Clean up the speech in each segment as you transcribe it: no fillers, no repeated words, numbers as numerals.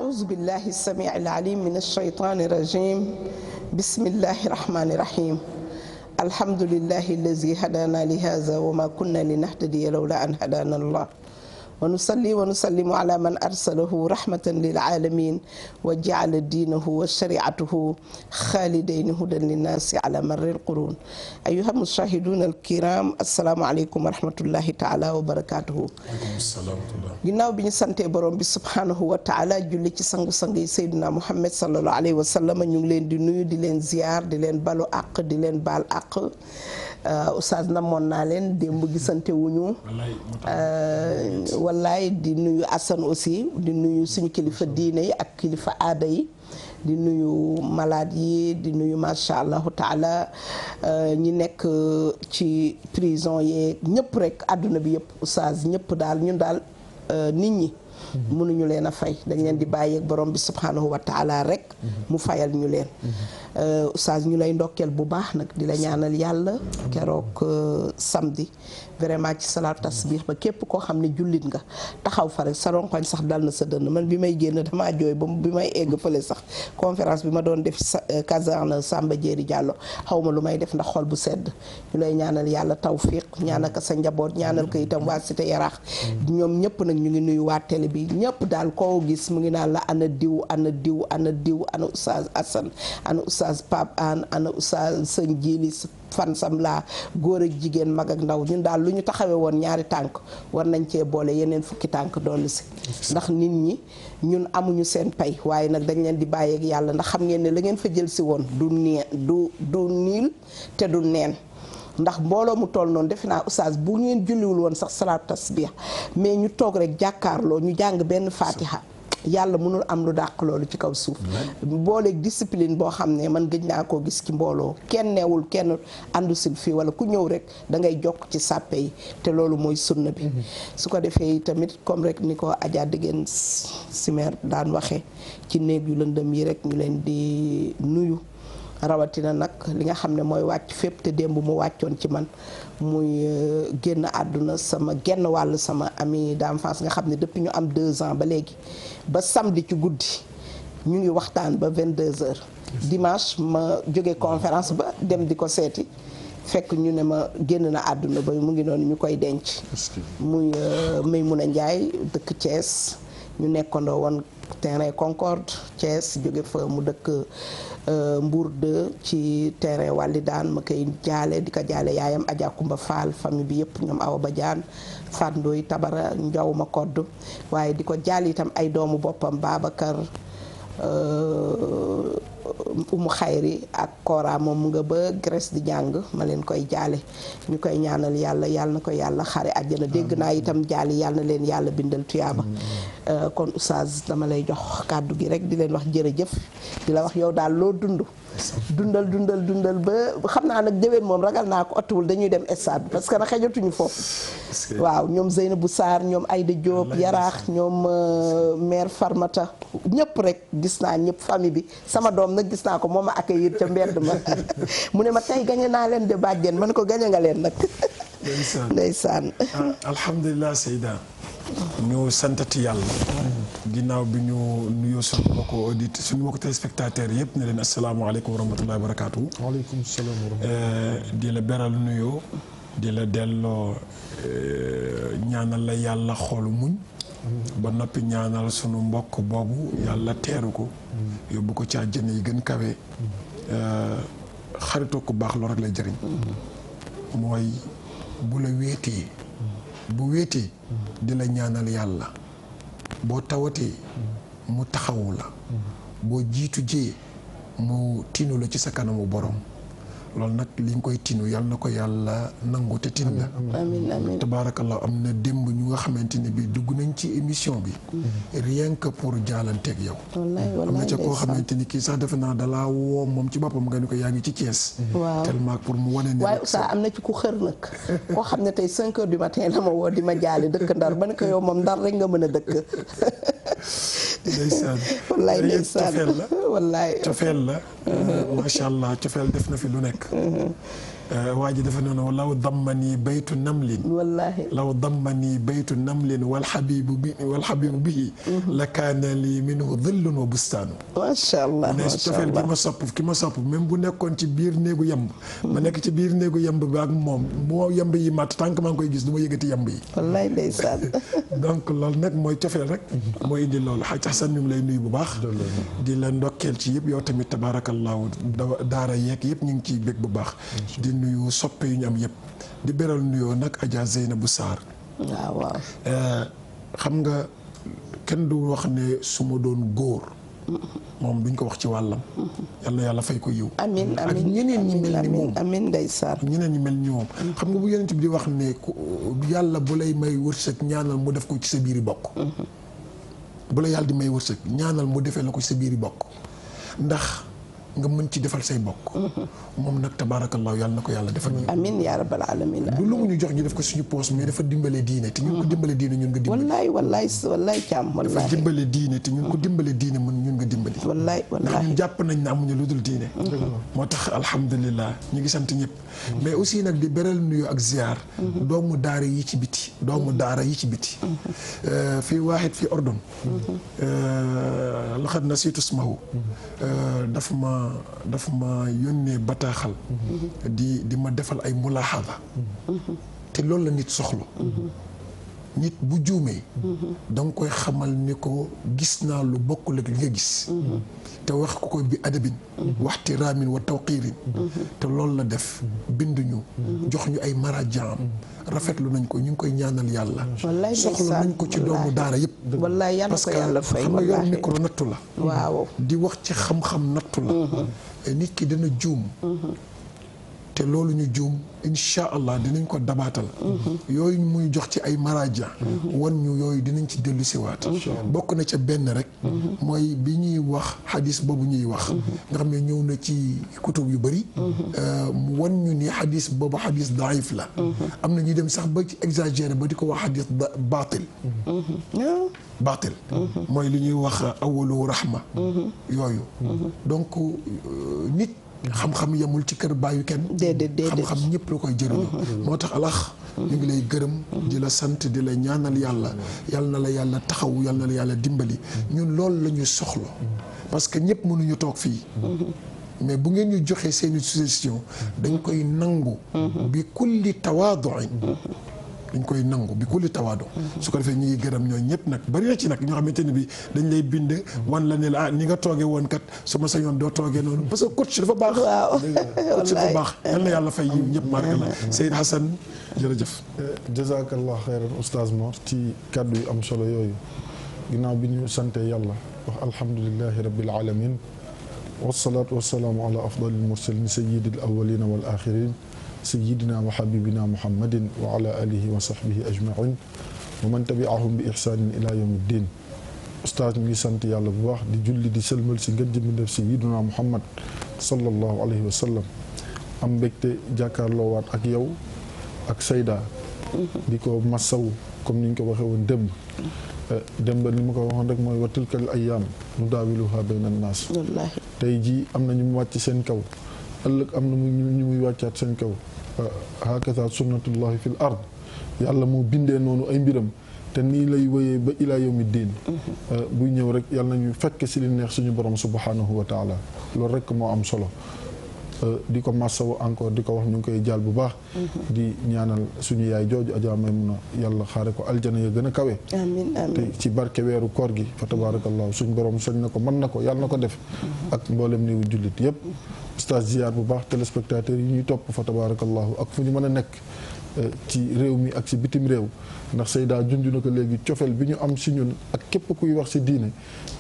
أعوذ بالله السميع العليم من الشيطان الرجيم بسم الله الرحمن الرحيم الحمد لله الذي هدانا لهذا وما كنا لنهتدي لولا أن هدانا الله ونصلي ونسلم على من أرسله رحمة للعالمين وجعل دينه وشريعته خالدين هدى للناس على مر القرون أيها المشاهدون الكرام السلام عليكم ورحمة الله تعالى وبركاته. ginnaaw bi ñu santee borom bi subhanahu wa taala julli ci sangu-sang yi Seydina Muhammad sallallahu alayhi wa sallam ñu ngi leen di nuyu di leen ziar di leen balu àq di leen baal àq. Oustaz namoon naa leen démb gisante wuñu wallaay di nuyu Assane aussi di nuyu suñu kilifa diine yi ak kilifa aada yi di nuyu malade yi di nuyu macha allahu taala ñi nekk ci prison yeeg ñëpp rek àdduna bi yëpp Oustaz ñëpp daal ñun daal nit ñi mënuñu leen a fay dañ leen di bàyyeeg borom bi subhanahu wa taala rek mu fayal ñu leen Oustaz ñu lay ndokkeel bu baax nag di la ñaanal yàlla keroog samedi vraiment ci salaatu tasbih ba képp koo xam ne jullit nga taxaw fa rek sa ronkoñ sax dal na sa dënn man bi may génn damaa jooy ba bi may egg fële sax conférence bi ma doon def caserne Samba Diéry Diallo xaw ma lu may def ndax xol bu sedd ñu lay ñaanal yàlla tawfiq ñaanal ko sa njaboot ñaanal ko itam waa Cité Yaraax ñoom ñëpp nag ñu ngi nuyu waa télé bi ñëpp daal koo gis mu ngi naan la ana diw ana diw ana diw ana Oustaz Assane ana Oustaz Pape Anne ana Oustaz Sëñ Jili fan sam laa góor ak jigéen mag ak ndaw ñun daal lu ñu taxawee woon ñaari tànk war nañ cee boole yeneen fukki tànk dolli si ndax nit ñi ñun amuñu seen pay waaye nag dañ leen di bàyyeeg yàlla ndax xam ngeen ne la ngeen fa jël si woon du niil te du neen ndax mbooloo mu toll noonu defe naa Oustaz bu ngeen julliwul woon sax salaatu tasbih mais ñu toog rek jàkkaarloo ñu jàng benn fatiha yàlla mënul am lu dàq loolu ci kaw suuf booleeg discipline boo xam ne man gëj naa koo gis ci mbooloo kenn neewul kenn àndu sil fii wala ku ñëw rek da ngay jokk ci sàppe yi te loolu mooy sunna bi su ko defee tamit comme rek ni ko Adja Degen Simer daan waxee ci néeg yu lëndëm yi rek ñu leen di nuyu rawatina nag li nga xam ne mooy wàcc fépp te démb mu wàccoon ci man muy génn àdduna sama genn wàll sama ami d'enfance nga xam ne depuis ñu am 2 ans ba léegi ba samedi ci guddi ñu ngi waxtaan ba 22h dimanche ma jóge conférence ba dem di ko seeti fekk ñu ne ma génn na àdduna ba mu ngi noonu ñu koy denc muy Maymouna Ndiaye dëkk Thiès ñu nekkandoo woon terrain Concorde Thiès jóge fa mu dëkk Mbour 2 ci terrain Walidaan ma koy jaale di ko jaale yaayam Adja Kumba Fall famille bi yëpp ñoom Awa Badiane Fat Ndoy Tabara Njaw ma kodd waaye di ko jaal itam ay doomu boppam Babacar Umu Xayri ak Kora moom mu nga ba Grèce di jàng ma leen koy jaale ñu koy ñaanal yàlla yàlla na ko yàlla xare àjjana dégg naa itam jaali yàlla na leen yàlla bindal tuyaaba kon Oustaz dama lay jox kàddu gi rek di leen wax jërëjëf di la wax yow daal loo dundal ba xam naa nag déwén moom ragal naa ko ottuwul dañuy dem stade parce que nag xejatuñu foofu waaw ñoom Zeynabou Sarr ñoom Aïda Diop Yaraax ñoom maire Farmata ñëpp rek gis naa ñëpp famille bi sama doom nag gis naa ko moom ma accueillir ca mbedd ma mu ne ma tey gañe naa leen de bàjjen man ko gañe nga leen nag ndeysaan alhamdulilah Seyda ñu santati yàlla ginnaaw bi ñu nuyoo suñu mbokku auditeurs suñu mbokku téléspectateurs yëpp ne leen asalaamaaleykum wa rahmatullahi wa barakaatu. waaleykum salaam wa rahmatulah. di la beral nuyoo di la delloo ñaanal la yàlla xoolu muñ ba noppi ñaanal sunu mbokk boobu yàlla teeru ko yóbbu ko ci àjjana yi gën kawe xaritoo ku baax loolu rek lay jëriñ mooy bu la wéetee bu wéetee di la ñaanal yàlla boo tawatee mu taxawu la boo jiitu jee mu tinu la ci sa kanamu borom loolu nag li nga koy tinu yàlla na ko yàlla nangu te tin la amiin amiin tabaarakallah am na démb ñu nga xamante ne bi dugg nañ ci émission bi rien que pour jaalanteeg yow am na ca koo xamante ni kii sax defe naa dalaa woo moom ci boppam nga ni ko yaa ngi ci Thiès waaw tellement pour mu wane ne waaye Oustaz am na ci ku xër nag koo xam ne tey 5 heures du matin la ma woo di ma jaale dëkk Ndar ba ne ko yow moom Ndar rek nga mën a dëkk ndeysaan wallaay ndeysaan cofeel la wallaay cofeel la macha allah cofeel def na fi lu nekk waa ji dafa noonu law dammani baytu namlin wallaahi law dammani baytu namlin wal habibu bihi la kaana li minhu dhillun wa bustaanu. macha allah ne si cofeel ki ma sopp même bu nekkoon ci biir néegu yemb ma nekk ci biir néegu yemb bi ak moom moo yemb yi mat tànk maa ngi koy gis du ma yëgati yemb yi. wallaay ndeysaan. donc loolu nag mooy cofeel rek mooy indi loolu xaj Xasan mi ngi lay nuyu bu baax di la ndokkeel ci yëpp yow tamit tabaarakallaahu daara yeeg yëpp ñu ngi ciy bég bu baax di nuyu soppe yu ñu am yëpp di beral nuyoo nag Adja Zeynabou Sarr. waaw xam nga kenn du wax ne su ma doon góor moom duñ ko wax ci wàllam yal na yàlla fay ko yiw amiin ak ñeneen ñi mel ni moom amiin ndeysaan ñeneen ñi mel ni moom xam nga bu yonent bi di wax ne yàlla bu lay may wërsëg ñaanal mu def ko ci sa biiri bokk bu la yàlla di may wërsëg ñaanal mu defee la ko ci sa biiri bokk ndax nga mën ci defal say bokk moom nag tabaarakallaahu yàlla na ko yàlla defal ñu amiin yaa rabbal aalamiin du lu mu ñu jox ñu def ko suñu poos mais dafa dimbale diine te ñun ko dimbale diine ñun nga dimbali wallaay caam wallaay dafa dimbale diine te ñun ko dimbale diine ñun nga dimbali wallaay ndax ñun jàpp nañ ne amuñu lu dul diine moo tax alhamdulilah ñu ngi sant ñëpp mais aussi nag di beral nuyu ak ziar doomu daara yi ci biti fii waaxit fii ordon laxat na siitu smahu daf ma yónnee bataaxal di ma defal ay mulaaxada te loolu la nit soxla nit bu juumee danga koy xamal ni ko gis naa lu bokkul ak li nga gis te wax ko koy bi adabin waxtiraamin wa tawqiirin te loolu la def binduñu jox ñu ay marajaam rafetlu nañ ko ñu ngi koy ñaanal yàlla soxla nañ ko ci doomu daara yëpp parce que xam nga yor micro nattu la waaw di wax ci xam-xam nattu la nit ki dana juum te loolu ñu juum incha allah dinañ ko dabaatal yooyu muy jox ci ay maraja wan ñu yooyu dinañ ci dellu siwaat bokk na ca benn rek mooy bi ñuy wax xadis boobu ñuy wax nga xam ne ñëw na ci kutub yu bëri mu wan ñu ni xadis boobu xadis daif la am na ñuy dem sax ba ci exagéré ba di ko wax xadis baatil mooy li ñuy wax awalu rahma yooyu donc nit xam-xam yemul ci kër bàyyu kenn déedéet xam-xam ñëpp la koy jëriñu moo tax alax ñu ngi lay gërëm di la sant di la ñaanal yàlla yal na la yàlla taxaw yal na la yàlla dimbali ñun loolu la ñu soxla parce que ñëpp mënuñu toog fii mais bu ngeen ñu joxee seeni suggestion dañ koy nangu bi kulli tawaaduin dañ koy nangu bi kulli tawaadu su ko defee ñu ngi gërëm ñooñu ñëpp nag bari na ci nag ñoo xamante ne bi dañ lay bind wan la ne la ni nga toogee woon kat su ma sañoon doo toogee noonu parce que coach dafa baax coach dafa baax yal na yàlla fay ñëpp barke la Seyd Hassan jërëjëf jazakallah xeyran oustaz Mor ci kàddu yu am solo yooyu ginnaaw bi ñu sante yàlla wax alhamdulilahi rabbil alamin wasalaatu wasalaamu ala afdalil mursalin sayyidil awwalina wal axirin sayyidina wa habibina muhammadin wa ala alihi wa sahbihi ajmain wa man tabiahum bi ihsanin ila yawmi ddin ustaas ñu ngi sant yàlla bu baax di julli di sëlmal si ngën jëmmi def sayyidina muhammad sallallahu alayhi wa sallam am mbégte jàkkaarloo waat ak yow ak Seyda di ko massaw comme ni ñu ko waxee woon démb ni ma ko waxoon rek mooy wa tilkal ayyaam nudaawiluhaa bayna naas tey jii am na ñu mu wàcc seen kaw ëllëg am na ñu muy wàccaat seen kaw hakaza sunnatullahi fil ard yàlla moo bindee noonu ay mbiram te nii lay wéyee ba ilaa yawmi diin buy ñëw rek yàlla nañu fekk si li neex suñu borom subhanahu wa taala loolu rek moo am solo di ko massawu encore di ko wax ñu ngi koy jaal bu baax di ñaanal suñu yaay jooju Adja Maymuna yàlla xaare ko aljana ya gën a kawe amiin amiin te ci barke weeru koor gi fa tabarakallahu suñu borom soñ na ko mën na ko yàlla na ko def ak mboolem néewu jullit yëpp ustaas ziyaar bu baax téléspectateurs yi ñuy topp fa tabarakallahu ak fu ñu mën a nekk ci réew mi ak si bitim réew ndax Seyda junj na ko léegi cofeel bi ñu am si ñun ak képp kuy wax si diine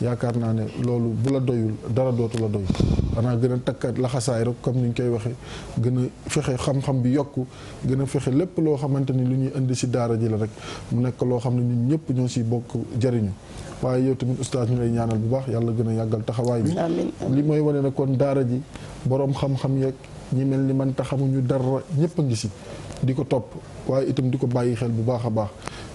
yaakaar naa ne loolu bu la doyul dara dootu la doy xanaa gën a takkaat laxasaay rek comme ni ñu koy waxee gën a fexe xam-xam bi yokku gën a fexe lépp loo xamante ni lu ñuy indi si daara ji la rek mu nekk loo xam ne ñun ñëpp ñoo si bokk jariñu waaye yow tamit oustaz ñu lay ñaanal bu baax yàlla gën a yàggal taxawaay bi li mooy wane ne kon daara ji boroom xam-xam yeeg ñi mel ni man taxamuñu dara ñëpp a ngi si di ko topp waaye itam di ko bàyyi xel bu baax a baax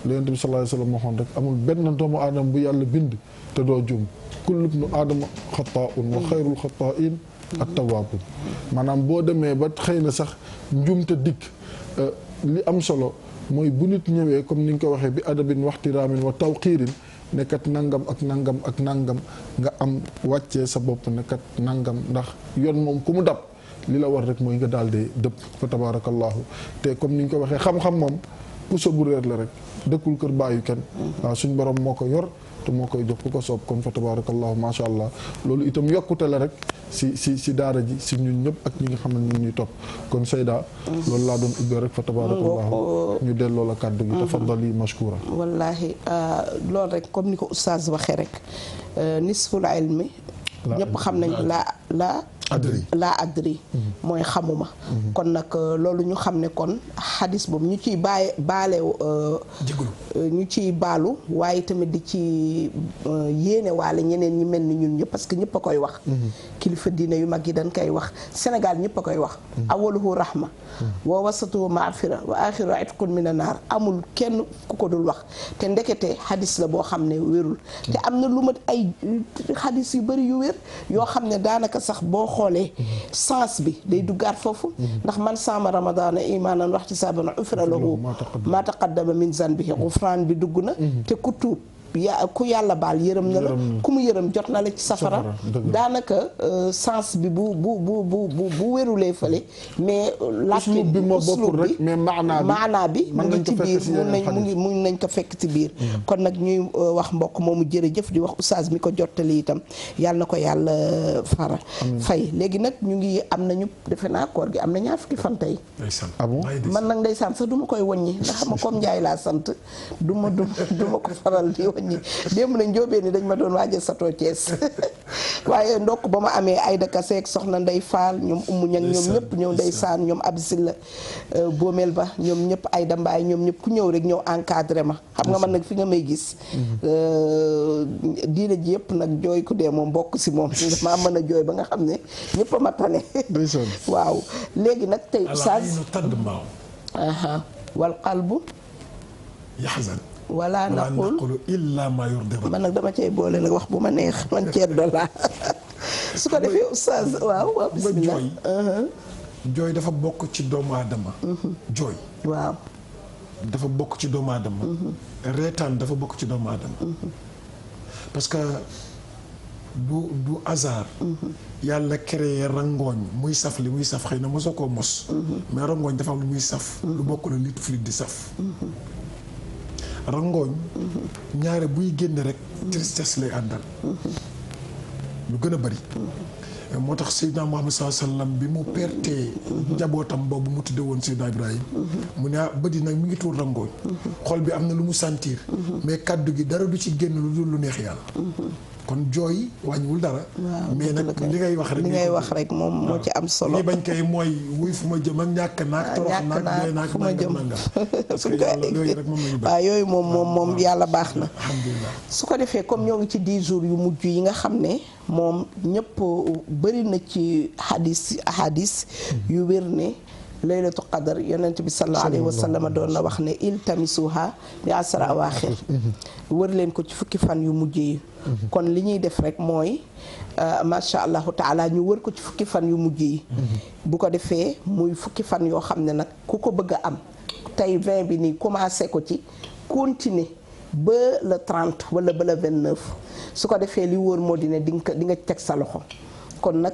la Yonent bi sallallahu alayhi wa sallam waxoon rek amul benn doomu aadama bu yàlla bind te doo juum kullu ibnu aadama xataa'un wa xayrul xataa'in ak tawaabu maanaam boo demee ba xëy na sax njumte dikk li am solo mooy bu nit ñëwee comme ni nga ko waxee bi adabin waxtiraamin wa tawqiirin nekkat nangam ak nangam ak nangam nga am wàccee sa bopp nekkat nangam ndax yoon moom ku mu dab li la war rek mooy nga daal di dëpp fa tabaarakallaahu te comme ni ñu ko waxee xam-xam moom puso bu réer la rek dëkkul kër bàyyu kenn waaw suñ borom moo ko yor te moo koy jox ku ko soob kon fa tabarakallahu macha allah loolu itam yokkute la rek si daara ji si ñun ñëpp ak ñi nga xam ne ñu ngi ñuy topp kon Seyda loolu laa doon ubbee rek fa tabarakallahu ñu delloo la kàddu gi tafaddali mashkura wallahi loolu rek comme ni ko oustaz waxee rek nisful ilmi ñëpp xam nañ laa adri mooy xamuma kon nag loolu ñu xam ne kon xadis boobu ñu ciy ñu ciy baalu waaye tamit di ci yéene waale ñeneen ñi mel ni ñun ñëpp parce que ñëpp a koy wax kilifa diine yu mag yi dañ koy wax Sénégal ñëpp a koy wax awaluhu rahma wa wasatuhu maghfira wa axiru itqun mina naar amul kenn ku ko dul wax te ndekete xadis la boo xam ne wérul te am na lu mat ay xadis yu bari yu wér yoo xam ne daanaka sax boo xoolee sens bi day duggaat foofu ndax man saama ramadaana imaanan wahtisaaban ufira lahu maa taqaddama min zanbihi gufraan bi dugg na te ku tuub ku yàlla baal yërëm na la ku mu yërëm jot na la ci safara daanaka sens bi bu wérulee fële mais làkki uslub bi mais maanaa bi mu ngi ci biir mun nañ ko fekk ci biir kon nag ñuy wax mbokk moomu jërëjëf di wax oustaz mi ko jottali itam yàlla na ko yàlla fay léegi nag ñu ngi am nañu defe naa koor gi am na 2 fukki fan tey man nag ndeysaan sax du ma koy woññi ndax xam nga comme Njaay laa sant du ma ko faral di démb na njóobee ni dañ ma doon waaje satoo Thiès waaye ndokk ba ma amee ay dakaseeg soxna Ndey Faal ñoom ummu ñag ñoom ñëpp ñëw ndeysaan ñoom abisil la boomeel ba ñoom ñëpp ay dambaay ñoom ñëpp ku ñëw rek ñëw encadré ma xam nga man nag fi nga may gis diine ji yëpp nag jooy ku dee moom bokk si moom maa mën a jooy ba nga xam ne ñëpp a ma tane waaw léegi nag tey oustaz wal qalbu yaxzan wala naqulu illa ma yurdi man nag dama cay boole nag wax bu ma neex man ceddo laa su ko defee oustaz waaw bismillah jooy dafa bokk ci doomu aadama jooy waaw dafa bokk ci doomu aadama reetaan dafa bokk ci doomu aadama parce que du hasard yàlla créé rangooñ muy saf li muy saf xëy na mosoo koo mos mais rangooñ dafa am lu muy saf lu bokk la nit fluide di saf rangooñ ñaare buy génn rek tristesse lay àndal lu gën a bari moo tax Seydina Muhammad sallallahu alayhi wasallam bi mu pertee njabootam boobu mu tudde woon Seydina Ibrahim mu ne bët yi nag mi ngi tuur rangooñ xol bi am na lu mu sentir mais kàddu gi dara du ci génn lu dul lu neex yàlla kon jooy wàññiwul dara mais nag li ngay wax rek moom moo ci am solo li bañ koy mooy wuy fu ma jëm ak ñàkk naag torox naag jooy naag fu ma jëm parce que yooyu rek moom lañu baax waaw yooyu moom yàlla baax na alhamdulilah su ko defee comme ñoo ngi ci 10 jours yu mujj yi nga xam ne moom ñëpp bëri na ci hadis yu wér ne laylatu qadar yonent bi sallallahu alayhi wa sallam doon na wax ne iltamisuha bi asra awaaxir wër leen ko ci fukki fan yu mujj yi kon li ñuy def rek mooy macha allahu taala ñu wër ko ci fukki fan yu mujj yi bu ko defee muy fukki fan yoo xam ne nag ku ko bëgg a am tey 20 bi nii commencé ko ci continuer ba le 30 wala ba le 29 su ko defee li wóor moo di ne di nga teg sa loxo kon nag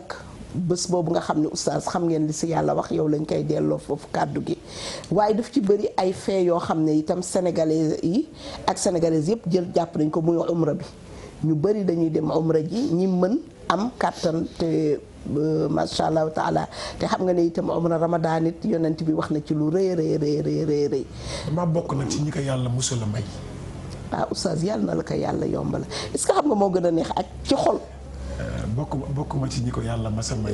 bés boobu nga xam ne oustaz xam ngeen li si yàlla wax yow lañ koy delloo foofu kàddu gi waaye daf ci bëri ay fee yoo xam ne itam sénégalais yi ak sénégalaises yëpp jàpp nañ ko muy umra bi ñu bëri dañuy dem umra ji ñi mën am kàttan te macha allah taala te xam nga ne itam umra ramadan it yonent bi wax na ci lu rëy rëy dama bokk nag ci ñi ko yàlla musul a may oustaz yàlla na la ko yàlla yombal est-ce que xam nga moo gën a neex ak ci xol bokk ma ci ñi ko yàlla masa may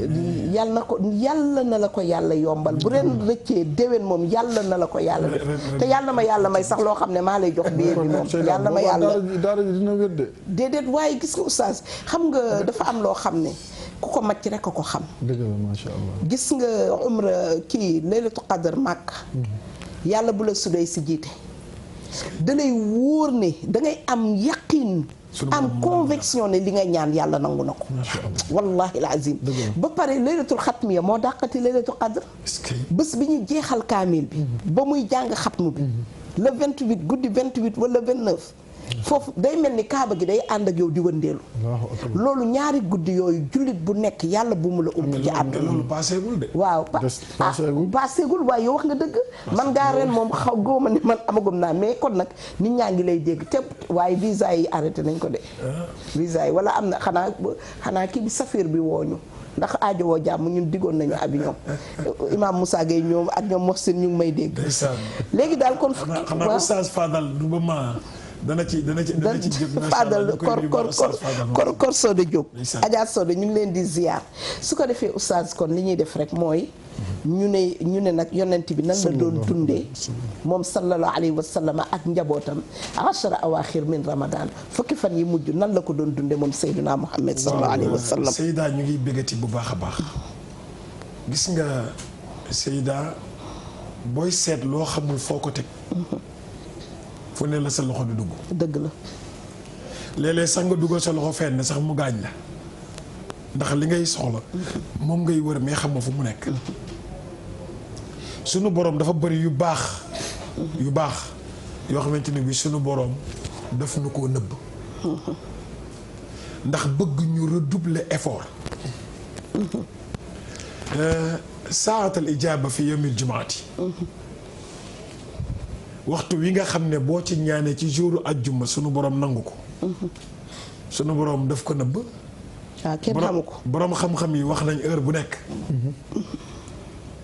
yàlla na la ko yàlla yombal bu ren rëccee déwén moom yàlla na la ko yàlla def te yàlla ma yàlla may sax loo xam ne maa lay jox billet bi moom yàlla ma yàlla daara dina wér de déedéet waaye gis nga oustaz xam nga dafa am loo xam ne ku ko macc rek a ko xam dëgg la masha Allah gis nga umra kii laylatu qadar màkk yàlla bu la sudee si jiite da lay wóor ne dangay am yaqin am conviction ne li nga ñaan yàlla nangu na ko. wallahi alazim. ba pare laylatul xatmiya moo dàqati laylatul qadr. bés bi ñu jeexal kaamil bi. ba muy jàng xatmu bi. le 28 guddi 28 wala 29. foofu day mel ni kaaba gi day ànd ak yow di wëndeelu. loolu ñaari guddi yooyu jullit bu nekk yàlla bu mu la ump ci àdduna. loolu paaseegul de. waaw paaseegul waaye yow wax nga dëgg. man ngaa ren moom xaw góoma ne man amagum naa mais kon nag nit ñaa ngi lay dégg te waaye visa yi arrêté nañ ko de. visa yi wala am na xanaa kii bi safir bi wooñu ndax aajo woo jàmm ñun diggoon nañu avion Imam Moussa Gueye ñoom ak ñoom Mohsin ñu ngi may dégg. léegi daal kon. xanaa Oustaz Fadal du ba ma dana ci jóg Fadal kor Soda Diop Adja Soda ñu ngi leen di ziar su ko defee oustaz kon li ñuy def rek mooy ñu ne nag yonent bi nan la doon dundee moom sallallahu alayhi wa sallam ak njabootam ashara awaaxir min ramadan fukki fan yi mujj nan la ko doon dundee moom Seydina Muhammad sallallahu alayhi wa sallam. Seyda ñu ngi bëggati bu baax a baax gis nga Seyda booy seet loo xamul foo ko teg fu ne la sa loxo di dugg. dëgg la. léeg-léeg sax nga duggal sa loxo fenn sax mu gaañ la ndax li ngay soxla moom ngay wër mais xam nga fu mu nekk. sunu borom dafa bëri yu baax yoo xamante ne bi sunu borom daf nu koo nëbb. ndax bëgg ñu redoubler effort. saatal ijaaba fi yawmil jumaati. waxtu wi nga xam ne boo ci ñaanee ci jouru ajjuma sunu borom nangu ko. sunu borom daf ko nëbb. waaw kenn xamu ko borom xam-xam yi wax nañ heure bu nekk.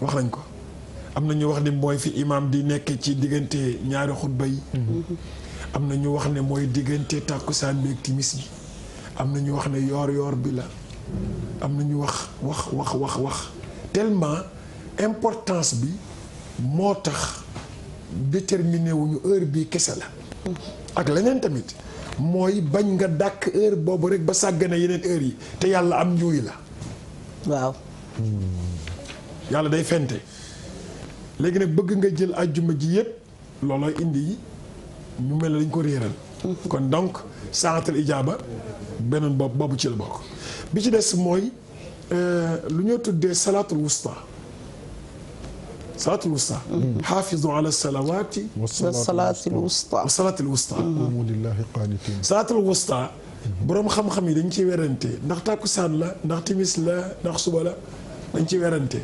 wax nañ ko am na ñu wax ni mooy fi imaam di nekk ci diggante ñaari xutba yi. am na ñu wax ne mooy diggante tàkkusaan bi ak timis bi. am na ñu wax ne yoor bi la. am na ñu wax tellement importance bi moo tax. déterminé wuñu heure bii kese la. ak leneen tamit mooy bañ nga dàkk heure boobu rek ba sàggane yeneen heure yi te yàlla am njuuy la. waaw. yàlla day fente léegi nag bëgg nga jël àjjuma ji yépp loolooy indi yi ñu mel ne dañ ko réeral. kon donc saatal ijaaba beneen boobu ci la bokk bi ci des mooy lu ñoo tuddee salaatul wusta. salaatul wusta. xaafizu ala salawaati. wa salaatil wusta. wa salaatil wusta. quumu lillahi qaanitiin. salaatul wusta boroom xam-xam yi dañ ciy werante ndax tàkkusaan la ndax timis la ndax suba la dañ ciy werante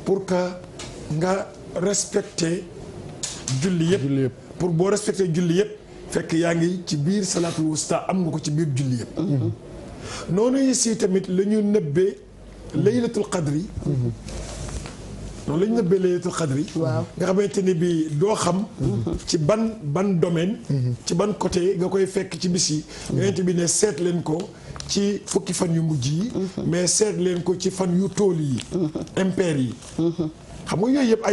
pour que nga respecté julli yëpp. pour boo respecté julli yëpp fekk yaa ngi ci biir salaatul wusta am nga ko ci biir julli yëpp. noonu yi si tamit la ñu nëbbee laylatul qadri. noonu la ñu nëbbee laylatul qadri. waaw nga xamante ni bii doo xam. ci ban domaine. ci ban côté nga koy fekk ci bis yi. yonent bi ne seet leen ko ci fukki fan yu mujj yi. mais seet leen ko ci fan yu tool yi. impair yi. xam nga yooyu yëpp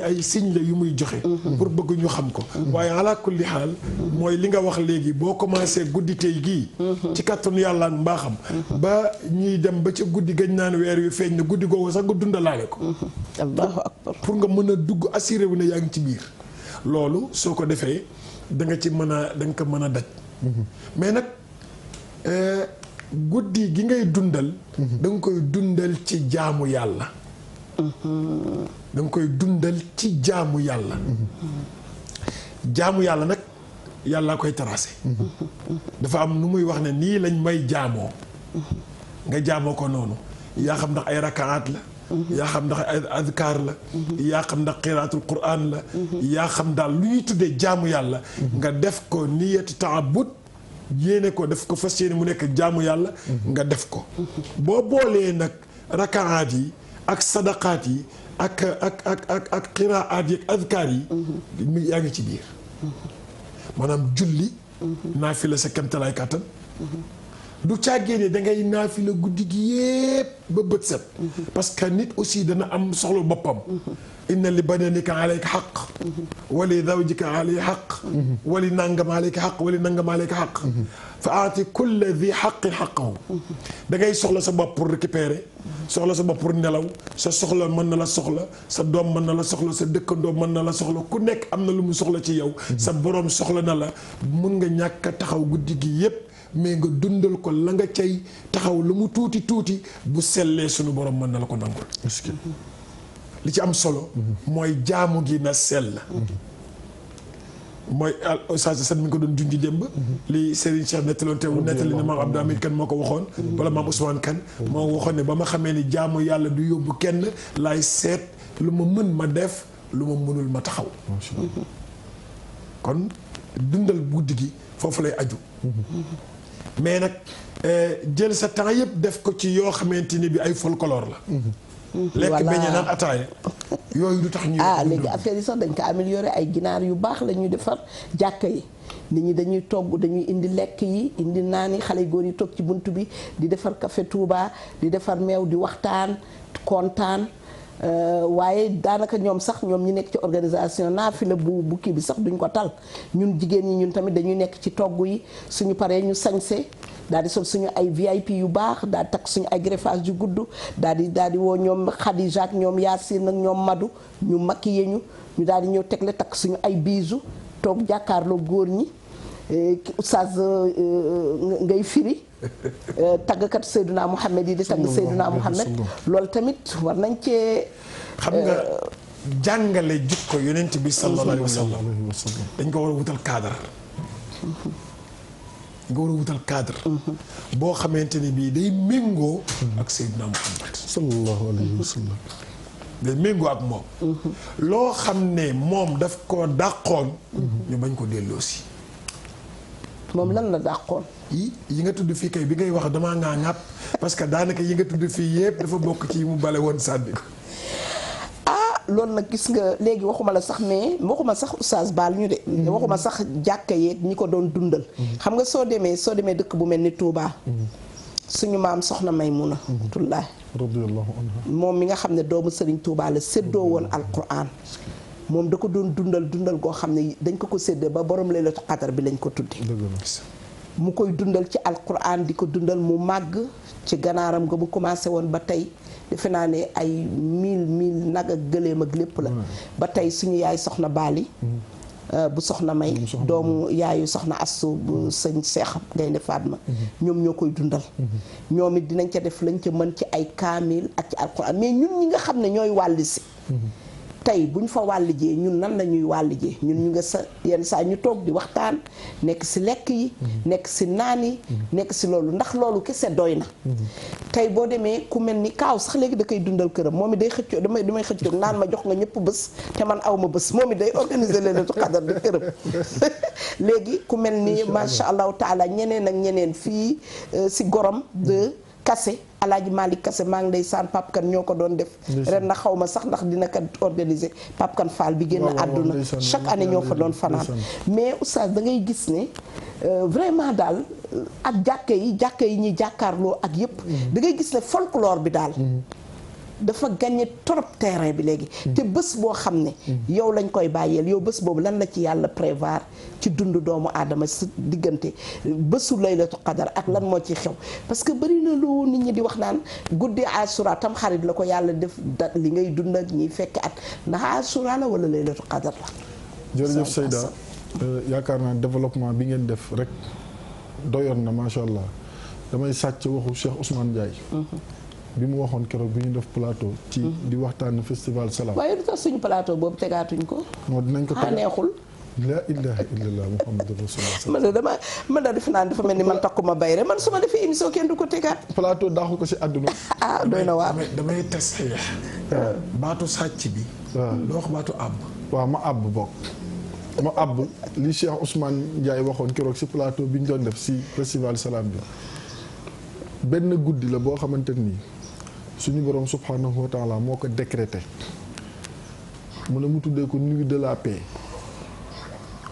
ay signe la yu muy joxe. pour bëgg ñu xam ko. waaye ala kulli xaal mooy li nga wax léegi boo commencé guddi tey gii. ci kattanu yàlla ak mbaaxam. ba ñuy dem ba ca guddi gañ naan weer yu feeñ na guddi googu sax nga dundalaale ko. allahu akbar pour nga mën a dugg assuré wu ne yaa ngi ci biir. loolu soo ko defee da nga ci mën a da nga ko mën a daj. mais nag guddi gi ngay dundal. da nga koy dundal ci jaamu yàlla. da nga koy dundal ci jaamu yàlla. jaamu yàlla nag yàlla koy tracé. dafa am nu muy wax ne nii lañ may jaamoo. nga jaamoo ko noonu. yaa xam ndax ay rakaat la. yaa xam ndax ay adkaar la. yaa xam ndax qiraatul quraan la. yaa xam daal lu ñuy tuddee jaamu yàlla. nga def ko niyati taabud yéene ko def ko fas yéene mu nekk jaamu yàlla. nga def ko. boo boolee nag rakaat yi. ak sadaqaat yi ak qiraat yi ak adkaar yi. yaa ngi ci biir. maanaam julli. naafila sa kemtalaay kàttan. du càggee ne dangay naafila guddi gi yépp ba bët set. parce que nit aussi dana am soxla boppam. inna li badanika alayka xaq. wali zawjika alayka xaq. wali nangam alayka xaq wali nangam alayka xaq. fa aati kulla di xaqin xaqahu. da ngay soxla sa bopp pour récupérer. soxla sa bopp pour nelaw sa soxla mën na la soxla sa doom mën na la soxla sa dëkkandoo mën na la soxla ku nekk am na lu mu soxla ci yow. sa borom soxla na la mun nga ñàkk a taxaw guddi gi yépp mais nga dundal ko la nga cay taxaw lu mu tuuti tuuti bu sellee sunu borom mën na la ko nangul. li ci am solo. mooy jaamu gi na sell. mooy Oustaz Assane mi ngi ko doon junj démb. li Serigne Cheikh nettaloon te nettali ne maam Abdou Hamid Kane moo ko waxoon. wala maam Ousmane Kane. moo waxoon ne ba ma xamee ni jaamu yàlla du yóbbu kenn laay seet lu ma mën ma def lu ma mënul ma taxaw. kon dundal guddi gi foofu lay aju. mais nag jël sa temps yëpp def ko ci yoo xamante ni bi ay folklore la. lekk beñe naan ataaya yooyu du tax ñu. léegi affaire yi sax dañ ko amélioré ay ginaar yu baax la ñuy defar jàkka yi nit ñi dañuy togg dañuy indi lekk yi indi naan yi xale góor yi toog ci bunt bi di defar café Touba di defar meew di waxtaan kontaan. waaye daanaka ñoom sax ñoom ñi nekk ci organisation naafila bu kii bi sax duñ ko tal ñun jigéen ñi ñun tamit dañuy nekk ci togg yi suñu paree ñu sañse daal di sol suñu ay VIP yu baax daal di takk suñu ay greffage yu gudd daal di woo ñoom Khadija ak ñoom Yacine ak ñoom Madou ñu maquillé ñu daal di ñëw tegle takk suñu ay bijoux toog jàkkaarloo góor ñi oustaz ngay firi tàggkat Seydina Mouhamed yi di tagg Seydina Mouhamed loolu tamit war nañ cee. xam nga jàngale jikko yonent bi sallallahu alayhi wa sallam dañ ko war a wutal cadre. dañ ko war a wutal cadre. boo xamante ni bii day méngoo ak Seydina Mouhamed sallallahu alayhi wa sallam. day méngoo ak moom. loo xam ne moom daf ko dàqoon. ñu bañ ko delloosi. moom lan la dàqoon. yi nga tudd fii kay bi ngay wax damaa ngaa ŋàpp parce que daanaka yi nga tudd fii yëpp dafa bokk ci mu bale woon sànni ko. loolu nag gis nga léegi waxuma la sax mais waxuma sax oustaz baal ñu de. waxuma sax jàkka yeeg ñi ko doon dundal. xam nga soo demee dëkk bu mel ni Touba. suñu maam soxna Maymuna tullaay radiyallahu anha moom mi nga xam ne doomu Serigne Touba la séddoo woon alquran. moom da ko doon dundal goo xam ne dañ ko séddee ba borom laylatul qadar bi lañ ko tudde mu koy dundal ci alquran di ko dundal mu màgg ci ganaaram nga mu commencé woon ba tey defe naa ne ay 1000 nag ak gëléem ak lépp la ba tey suñu yaay soxna Baali bu soxna May doomu yaayu soxna Assu bu sëñ Seex Gaynde Fatma ñoom ñoo koy dundal ñoom it dinañ ca def lañ ca mën ci ay kaamil ak ci alquran mais ñun ñi nga xam ne ñooy wàlli si tey bu ñu fa wàllijee ñun nan la ñuy wàllijee ñun ñu nga sa yenn saa ñu toog di waxtaan nekk si lekk yi nekk si naan yi nekk si loolu ndax loolu kese doy na tey boo demee ku mel ni kaaw sax léegi da koy dundal këram moom it day xëccoo damay xëccoo naan ma jox nga ñëpp bés te man aw ma bés moom it day organiser laylatul qadar di këram léegi ku mel ni macha allahu taala ñeneen ak ñeneen fii si gorom de Kase Alaaji Malick Kase maa ngi lay saan Pape Kane ñoo ko doon def ren na xaw ma sax ndax dina ko organiser Pape Kane Fall bi génn àdduna chaque année ñoo fa doon fanaan mais oustaz da ngay gis ne vraiment daal ak jàkke yi ñuy jàkkaarloo ak yëpp da ngay gis ne folklore bi daal dafa gagné trop terrain bi léegi te bés boo xam ne yow lañ koy bàyyeel yow bés boobu lan la ci yàlla prévoir ci dund doomu aadama sa diggante bésu laylatul qadar ak lan moo ci xew parce que bëri na lu nit ñi di wax naan guddi asura tam xarit la ko yàlla def dat li ngay dund ak ñiy fekk at ndax asura la wala laylatul qadar la. jërëjëf Seyda yaakaar naa développement bi ngeen def rek doyoon na macha allah damay sàcc waxu Cheikh Ousmane Ndiaye. bi mu waxoon keroog bi ñu def plateau. ci di waxtaan festival Salam. waaye du tax suñu plateau boobu tegaatuñ ko. moo dinañ ko tegaat neexul. la ilaha illallah muhammadu rasulullah. man dafa naan dafa mel ni man takkuma bay rek man su ma defee émission kenn du ko tegaat. plateau daaxu ko si àdduna. doy na waar. damay tes baatu sàcc bi. waaw loo wax baatu àbb. waaw ma àbb bokk. ma àbb li Cheikh Ousmane Ndiaye waxoon keroog si plateau bi ñu doon def si festival Salam bi benn guddi la boo xamante nii suñu borom subhanahu wa taala moo ko décrété mu ne mu tuddee ko nuit de la paix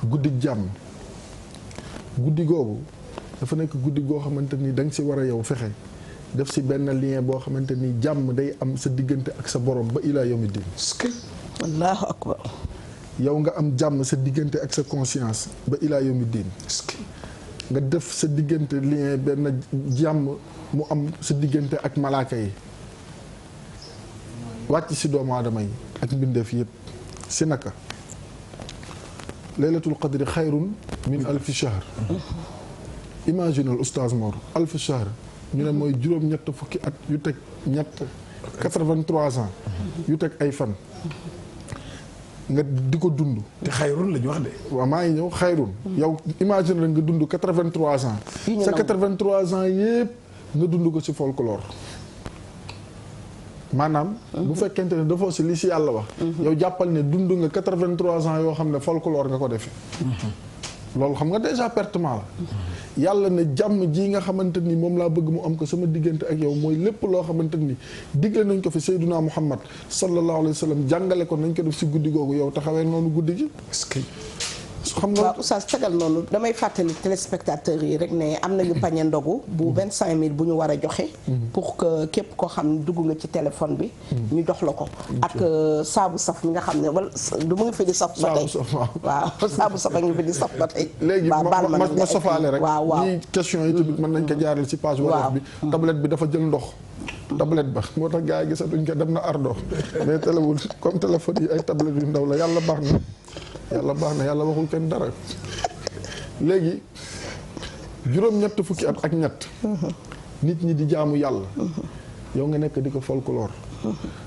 guddi jàmm guddi googu dafa nekk guddi goo xamante ni da nga si war a yow fexe def si benn lien boo xamante ni jàmm day am sa diggante ak sa borom ba ilaa yawmi din. allahu akbar. yow nga am jàmm sa diggante ak sa conscience ba ilaa yawmi din. nga def sa diggante lien benn jàmm mu am sa diggante ak malaaka yi wàcc si doomu aadama yi ak mbindeef yëpp si naka laylatul qadri xayrun min alfi shahr. imaginal oustaz Mor alfi shahr ñu ne mooy juróom-ñett fukki at yu teg ñett 83 ans yu teg ay fan nga di ko dund. te xayrun la ñu wax de. waaw maa ngi ñëw xayrun. yow imagine la nga dund 83 ans. sa 83 ans yëpp nga dund ko ci folklore. maanaam. bu fekkente ne dafoo si li si yàlla wax. yow jàppal ne dund nga 83 ans yoo xam ne folklore nga ko defee. loolu xam nga déjà pertement la. yàlla ne jàmm ji nga xamante ni moom laa bëgg mu am ko sama diggante ak yow mooy lépp loo xamante ni digle nañ ko fi Seydina Muhammad sallallahu alayhi wa sallam jàngale ko nañ ko def si guddi googu yow taxawee noonu guddi gi. est-ce que xam nga waaw oustaz tegal noonu damay fàttali téléspectateurs yi rek ne am nañu pañe ndogu bu 25000 bu ñu war a joxe. pour que képp koo xam ne dugg nga ci téléphone bi. ñu jox la ko. ak saabu saf mi nga xam ne wala du mu ngi fi di saf ba tey. waaw saabu saf a ngi fi di saf ba tey. léegi ma sofaale rek. waaw waaw ñii question yi tamit mën nañ ko jaarale ci page wolof bi. tablette bi dafa jël ndox. tablette ba moo tax gars yi gisatuñ ko dem na ardo mais téléwul comme téléphone yi ay tablette yu ndaw la yàlla baax na. yàlla baax na yàlla waxul kenn dara léegi juróom-ñett fukki at ak ñett nit ñi di jaamu yàlla yow nga nekk di ko folklore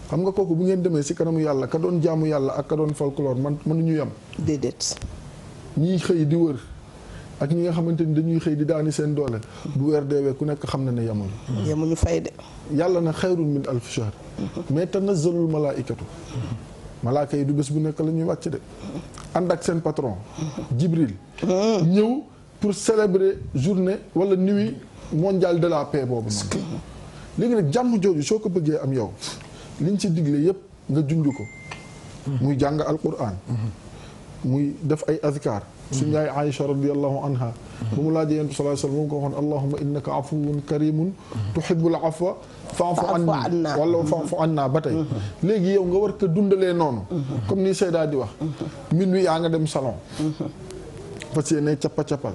xam nga kooku bu ngeen demee si kanamu yàlla ka doon jaamu yàlla ak ka doon folklore man mënuñu yem déedéet ñiy xëy di wër ak ñi nga xamante ni dañuy xëy di daani seen doole bu weer deewee ku nekk xam na ne yemuñu fay de yàlla na xayrun min alfi shahr mais tanazzalul malaaikatu malaaka yi du bés bu nekk la ñuy wàcc de ànd ak seen patron Jibril ñëw pour célébrer journée wala nuit mondiale de la paix boobu noonu léegi nag jàmm jooju soo ko bëggee am yow liñ ci digle yépp nga junj ko muy jàng alquran muy def ay azkar suñu yaay Aïcha radiyallahu anha ba mu laajee yonent bi sallallahu alayhi wasallam mu ko waxoon allahumma innaka afuwun karimun tuhibbul afwa fa'fu anna wala fa'fu anna ba tey léegi yow nga war ko dundalee noonu comme ni Seyda di wax minuit yaa nga dem salon parce que ne cappa-cappal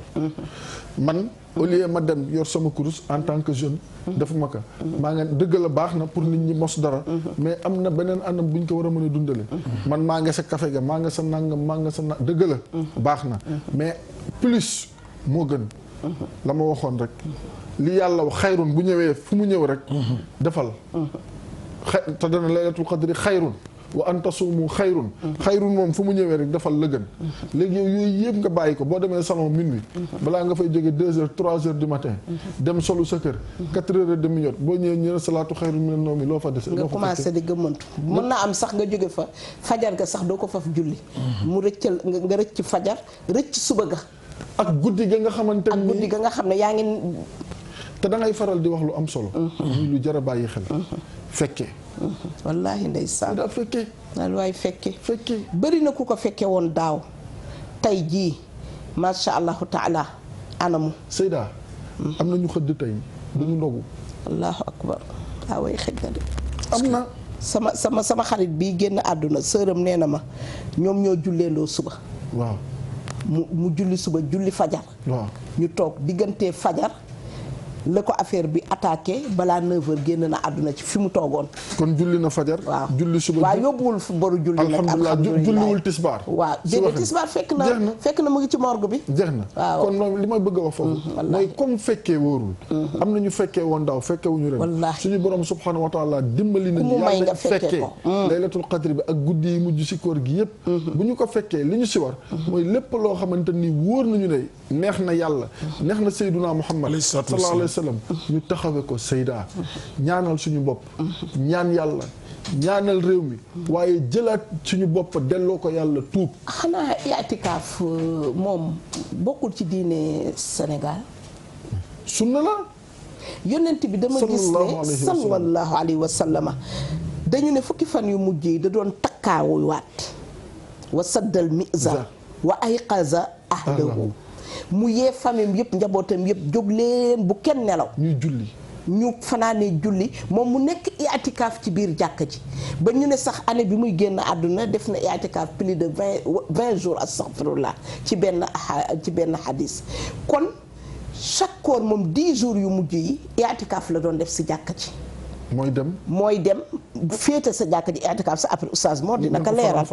man au lieu ma dem yor sama kurus en tant que jeune defuma ko maa nga dëgg la baax na pour nit ñi mos dara mais am na beneen anam bu ñu ko war a mën a dundale man maa nga sa café ga maa nga sa nangam maa nga sa dëgg la baax na mais plus moo gën la ma waxoon rek li yàlla wax xayrun bu ñëwee fu mu ñëw rek defal te dana laylatul qadri xayrun wa an tasuumu xayrun xayrun moom fu mu ñëwee rek defal la gën léegi yow yooyu yëpp nga bàyyi ko boo demee salon minuit balaa nga fay jóge 2 heures 3 heures du matin dem solu sa kër 4 heures et demi jot boo ñëwee ñu ne salaatu xayrun mina nawmi loo fa dese nga commencé di gëmmantu mën na am sax nga jóge fa fajar ga sax doo ko faf julli mu rëccal nga rëcc fajar rëcc suba ga ak guddi ga nga xamante ni ak guddi ga nga xam ne yaa ngi te da ngay faral di wax lu am solo muy lu jar a bàyyi xel fekkee wallaahi ndeysaan daa fekkee waay fekkee bëri na ku ko fekke woon daaw tey jii masha allahu taala anamu Seyda am na ñu xëdd tey du ñu ndogu allahu akbar daa way xëj na de am na sama xarit bii génn àdduna sëram nee na ma ñoom ñoo julleendoo suba waaw mu julli suba julli fajar waaw ñu toog diggante fajar la ko affaire bi attaqué balaa 9h génn na àdduna ci fi mu toogoon. kon julli na fajar. waaw julli suba waaw yóbbuwul boru julli nag. alhamdulilah julliwul tisbaar. waaw déedéet tisbaar fekk na mu ngi ci morgue bi. jeex na waaw kon moom li may bëgg a wax foofu. mooy comme fekkee wóorul. am na ñu fekkee woon daaw fekkee wuñu ren. wallaahi suñu borom subhanahu wa taala dimbali nañu. ku mu may nga fekkee ko laylatul qadri bi ak guddi yi mujj si koor gi yëpp. bu ñu ko fekkee li ñu si war. mooy lépp loo xamante ni wóor nañu ne neex na yàlla. neex na Seydina Muhammad sallallahu alayhi wa sallam ñu taxawee ko Seyda ñaanal suñu bopp ñaan yàlla ñaanal réew mi waaye jëlaat suñu bopp delloo ko yàlla tuub. xanaa i'tikaaf moom bokkul ci diine Sénégal. sunna la. yonent bi dama gis ne sallallahu alayhi wa sallama dañu ne fukki fan yu mujj yi da doon takkaawu waat wa saddal mizar wa ayqaza ahlahu mu yee famille yëpp njabootam yëpp jóg leen bu kenn nelaw. ñuy julli. ñu fanaanee julli moom mu nekk i'tikaaf ci biir jàkka ji ba ñu ne sax année bi muy génn àdduna def na i'tikaaf plus de 20 jours astaghfirullah ci benn hadis. kon chaque koor moom 10 jours yu mujj yi i'tikaaf la doon def si jàkka ji. mooy dem féete sa jàkka ji i'tikaaf sa après oustaz Mor dina ko leeral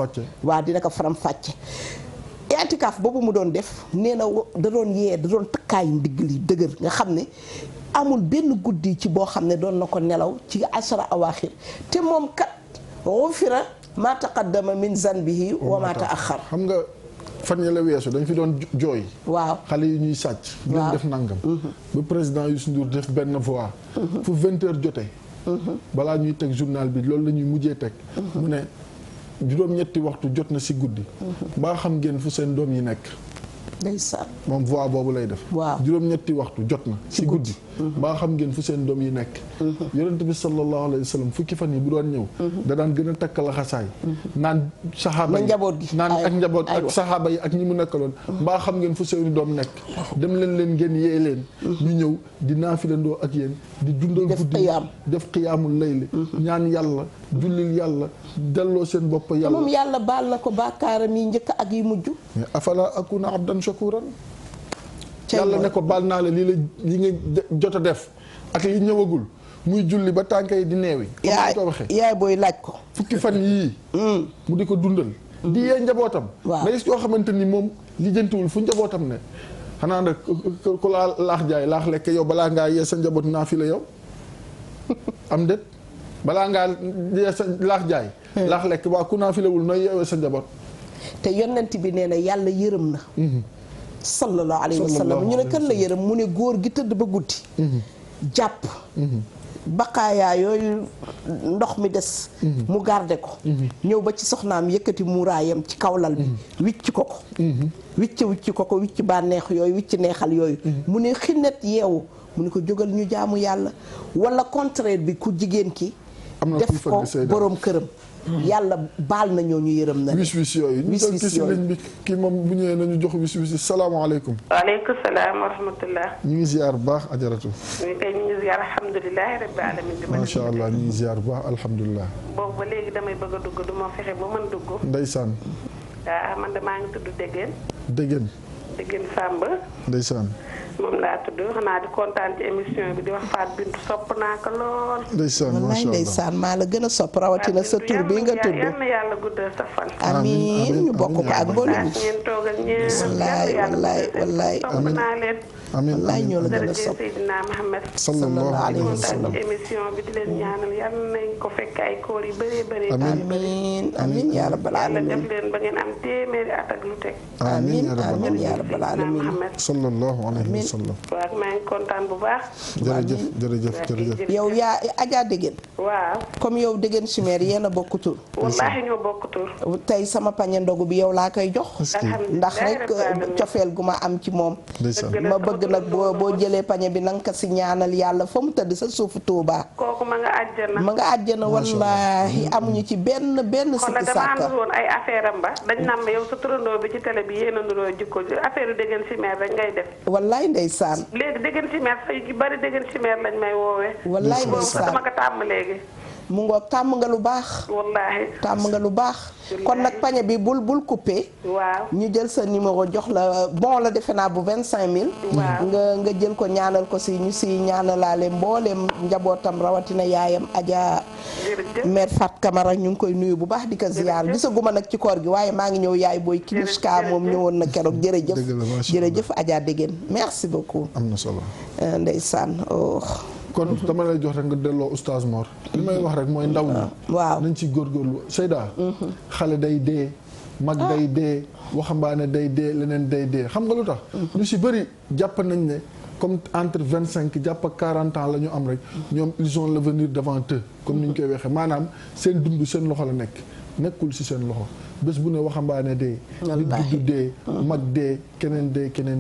waaw dina ko faram fàcce. i'tikaaf boobu mu doon def nee na da doon tëkkaayu ndigg li dëgër nga xam ne amul benn guddi ci boo xam ne doon na ko nelaw ci ashara awaaxir te moom kat ghufira ma taqaddama min zanbihi wa ma ta'akhkhar. xam nga fan ya la weesu dañ fi doon jooy. waaw xale yi ñuy sàcc. doon def nangam. ba président Youssou Ndour def benn voix. fu 20h jotee. balaa ñuy teg journal bi loolu la ñuy mujjee teg. mu ne juróom-ñetti waxtu jot na si guddi. mbaa xam ngeen fu seen doom yi nekk. ndeysaan moom voix boobu lay def. waaw juróom-ñetti waxtu jot na si guddi. mbaa xam ngeen fu seen doom yi nekk. yonent bi sallallahu alayhi wa sallam fukki fan yi bu doon ñëw. da daan gën a takk la xasaay. naan saxaaba yi njaboot gi naan ak njaboot ak saxaaba yi ak ñi mu nekkaloon. mbaa xam ngeen fu seeni doom nekk. dem leen ngeen yee leen. ñu ñëw di naafilandoo ak yéen. di dundal guddi def qiyaamul layli. ñaan yàlla jullil yàlla delloo seen bopp yàlla. moom yàlla baal na ko bàkkaaram yi njëkk ak yi mujj. mais afala akuna abdan shakuran. yàlla ne ko baal naa la li nga jot a def ak li ñëwagul muy julli ba tànk yi di neewi. yaay booy laaj ko. fukki fan yii. mu di ko dundal. di yee njabootam. waaw da gis yoo xamante ni moom lijjantiwul fu njabootam ne. xanaa nag ku laax jaay laax lekk yow balaa ngaa yee sa njaboot naa fi la yow am déet balaa ngaa yee sa laax jaay. laax lekk waa ku naa fi lawul nooy yeewee sa njaboot. te yonent bi nee na yàlla yërëm na. sallallahu alayhi wa sallam ñu ne kan la yërëm mu ne góor gi tëdd ba guddi. jàpp. baqaayaa yooyu ndox mi des. mu garde ko. ñëw ba ci soxnaam yëkkati muuraayam ci kaw lal bi. wicc ko ko. wicc ko ko wicc bànneex yooyu wicc neexal yooyu. mu ne xinnet yeewu mu ne ko jógal ñu jaamu yàlla wala contraire bi ku jigéen ki. def ko boroom këram. yàlla baal na ñoo ñu yërëm na. wis yooyu ñu doon ci ligne bi kii moom bu ñëwee nañu jox wis yi salaamaaleykum. waaleykum salaam wa rahmatullah. ñu ngi ziar bu baax ajaratu. ñu ngi ziar alhamdulilah rabbil alamin. macha allah ñu ngi ziar bu baax alhamdulilah. boobu ba léegi damay bëgg a dugg du ma fexe ba mën dugg. ndeysaan. waaw man de maa ngi tudd Dégène. Dégène Samb. ndeysaan. moom laa tudd xanaa di kontaan ci émission bi di wax Fatou Bintou sopp naa ko lool. ndeysaan macha allah wallaay ndeysaan maa la gën a sopp rawatina sa tur bi nga tudd. yal na yàlla guddal sa fan. amiin ñu bokk ko ak mbooloo mi. ngeen toog ak ñeent. wallaay sopp naa leen. amiin wallaay ñoo la gën a sopp. Seydina Mohamed. sallallahu alayhi wa sallam. ci émission bi di leen ñaanal yal nañ ko fekk ay koor yu bëree bëri. amiin yaa rabbal alamin. yàlla def leen ba ngeen am téeméeri at ak lu teg. amiin yaa rabbal alamin. sallallahu alayhi wa sallam. waaw maa ngi kontaan bu baax. jërëjëf. yow yaa Adja Dégène. waaw. comme yow Dégène Chimère yéen a bokk tur. wallaahi ñoo bokk tur. tey sama pañe ndogu bi yow laa koy jox. ndax rek cofeel gu ma am ci moom. ma bëgg nag boo jëlee pañe bi nanga ko si ñaanal yàlla fa mu tëdd sa suufu Tuuba. kooku ma nga àjjana. wallaahi amuñu ci benn sikki sàkka. dama woon ay affaire am ba dañ naan ma yow sa turandoo bi ci télé bi yéen a nuroo jikko affaire yu Dégène Chimère rek ngay def. wallaay ndeysaan. léegi Dégène Chimère sax yu bari Dégène Chimère lañ may woowee. wallaay ndeysaan dama ko tàmm léegi. mu ngoog tàmm nga lu baax. wallaahi tàmm nga lu baax. kon nag pañe bi bul coupé. waaw ñu jël sa numéro jox la bon la defe naa bu 25000. waaw nga jël ko ñaanal ko si ñu si ñaanalaale mbooleem njabootam rawatina yaayam Adja. mère Fat Camara ñu ngi koy nuyu bu baax di ko ziar gisaguma nag ci koor gi waaye maa ngi ñëw yaay booy Kiniska moom ñëwoon na keroog jërëjëf Adja Dégène merci beaucoup. am na solo. ndeysaan kon dama lay jox rek nga delloo oustaz Mor. li may wax rek mooy ndaw ñi. waaw nañ ci góorgóorlu Seyda. xale day dee. mag day dee. waxambaane day dee leneen day dee xam nga lu tax. ñu si bëri jàpp nañ ne comme entre 25 jàpp 40 ans la ñu am rek. ñoom ils ont l'avenir devant eux comme ni ñu koy waxee maanaam seen dund seen loxo la nekkul si seen loxo bés bu ne waxambaane dee. nit guddi dee. mag dee keneen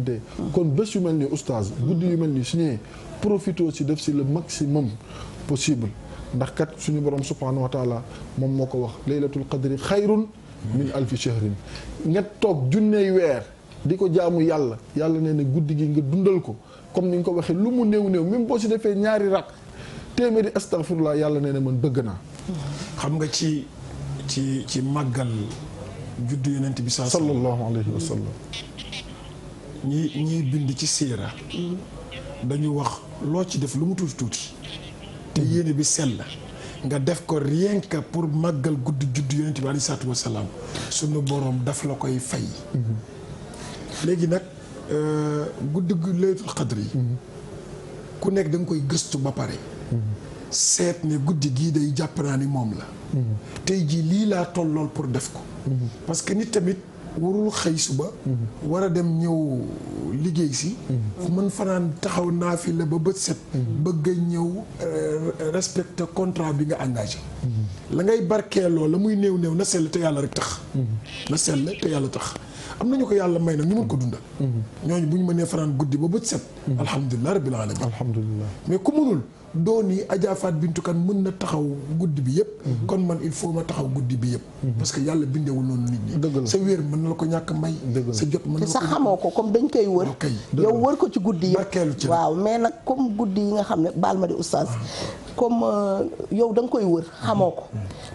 dee. kon bés yu mel ni oustaz guddi yu mel ni su ñëwee profité si def si le maximum possible ndax kat suñu borom subhanahu wa taala moom moo ko wax laylatul qadri xayrun min alfi shahrin nga toog junney weer di ko jaamu yàlla nee na guddi gi nga dundal ko comme ni nga ko waxee lu mu néew même boo si defee ñaari rak téeméeri astaghfirullah yàlla nee na man bëgg naa. xam nga ci màggal juddu yonent bi sallallahu alayhi wa sallam. ñi bind ci siira dañu wax loo ci def lu mu tuuti tuuti te yéene bi sell nga def ko rien que pour màggal guddi juddu yonent bi alayhi salaatu wasalaam sunu boroom daf la koy fay. léegi nag guddi laylatul qadr yi ku nekk da nga koy gëstu ba pare seet ne guddi gii day jàpp naa ni moom la tey jii lii laa tollool pour def ko parce que nit tamit warul xëy suba war a dem ñëw liggéey si mën fanaan taxaw naafila ba bët set bëgg a ñëw respecté contrat bi nga engagé la ngay barkeeloo la muy néew na sell te yàlla rek tax na sell te yàlla tax am nañu ko yàlla may nag ñu mën ko dundal ñooñu bu ñu mënee fanaan guddi ba bët set alhamdulilah rabbil alamin alhamdulilah mais ku mënul doon yi Adja Fat Bintou Kane mën na taxaw guddi bi yëpp kon man il faut ma taxaw guddi bi yëpp parce que yàlla bindeewul noonu nit ñi sa wér mën na la ko ñàkk may sa jot mën na te sax xamoo ko comme dañ koy wër yow wër ko ci guddi yëpp waaw mais nag comme guddi yi nga xam ne baal ma di oustaz comme yow da nga koy wër xamoo ko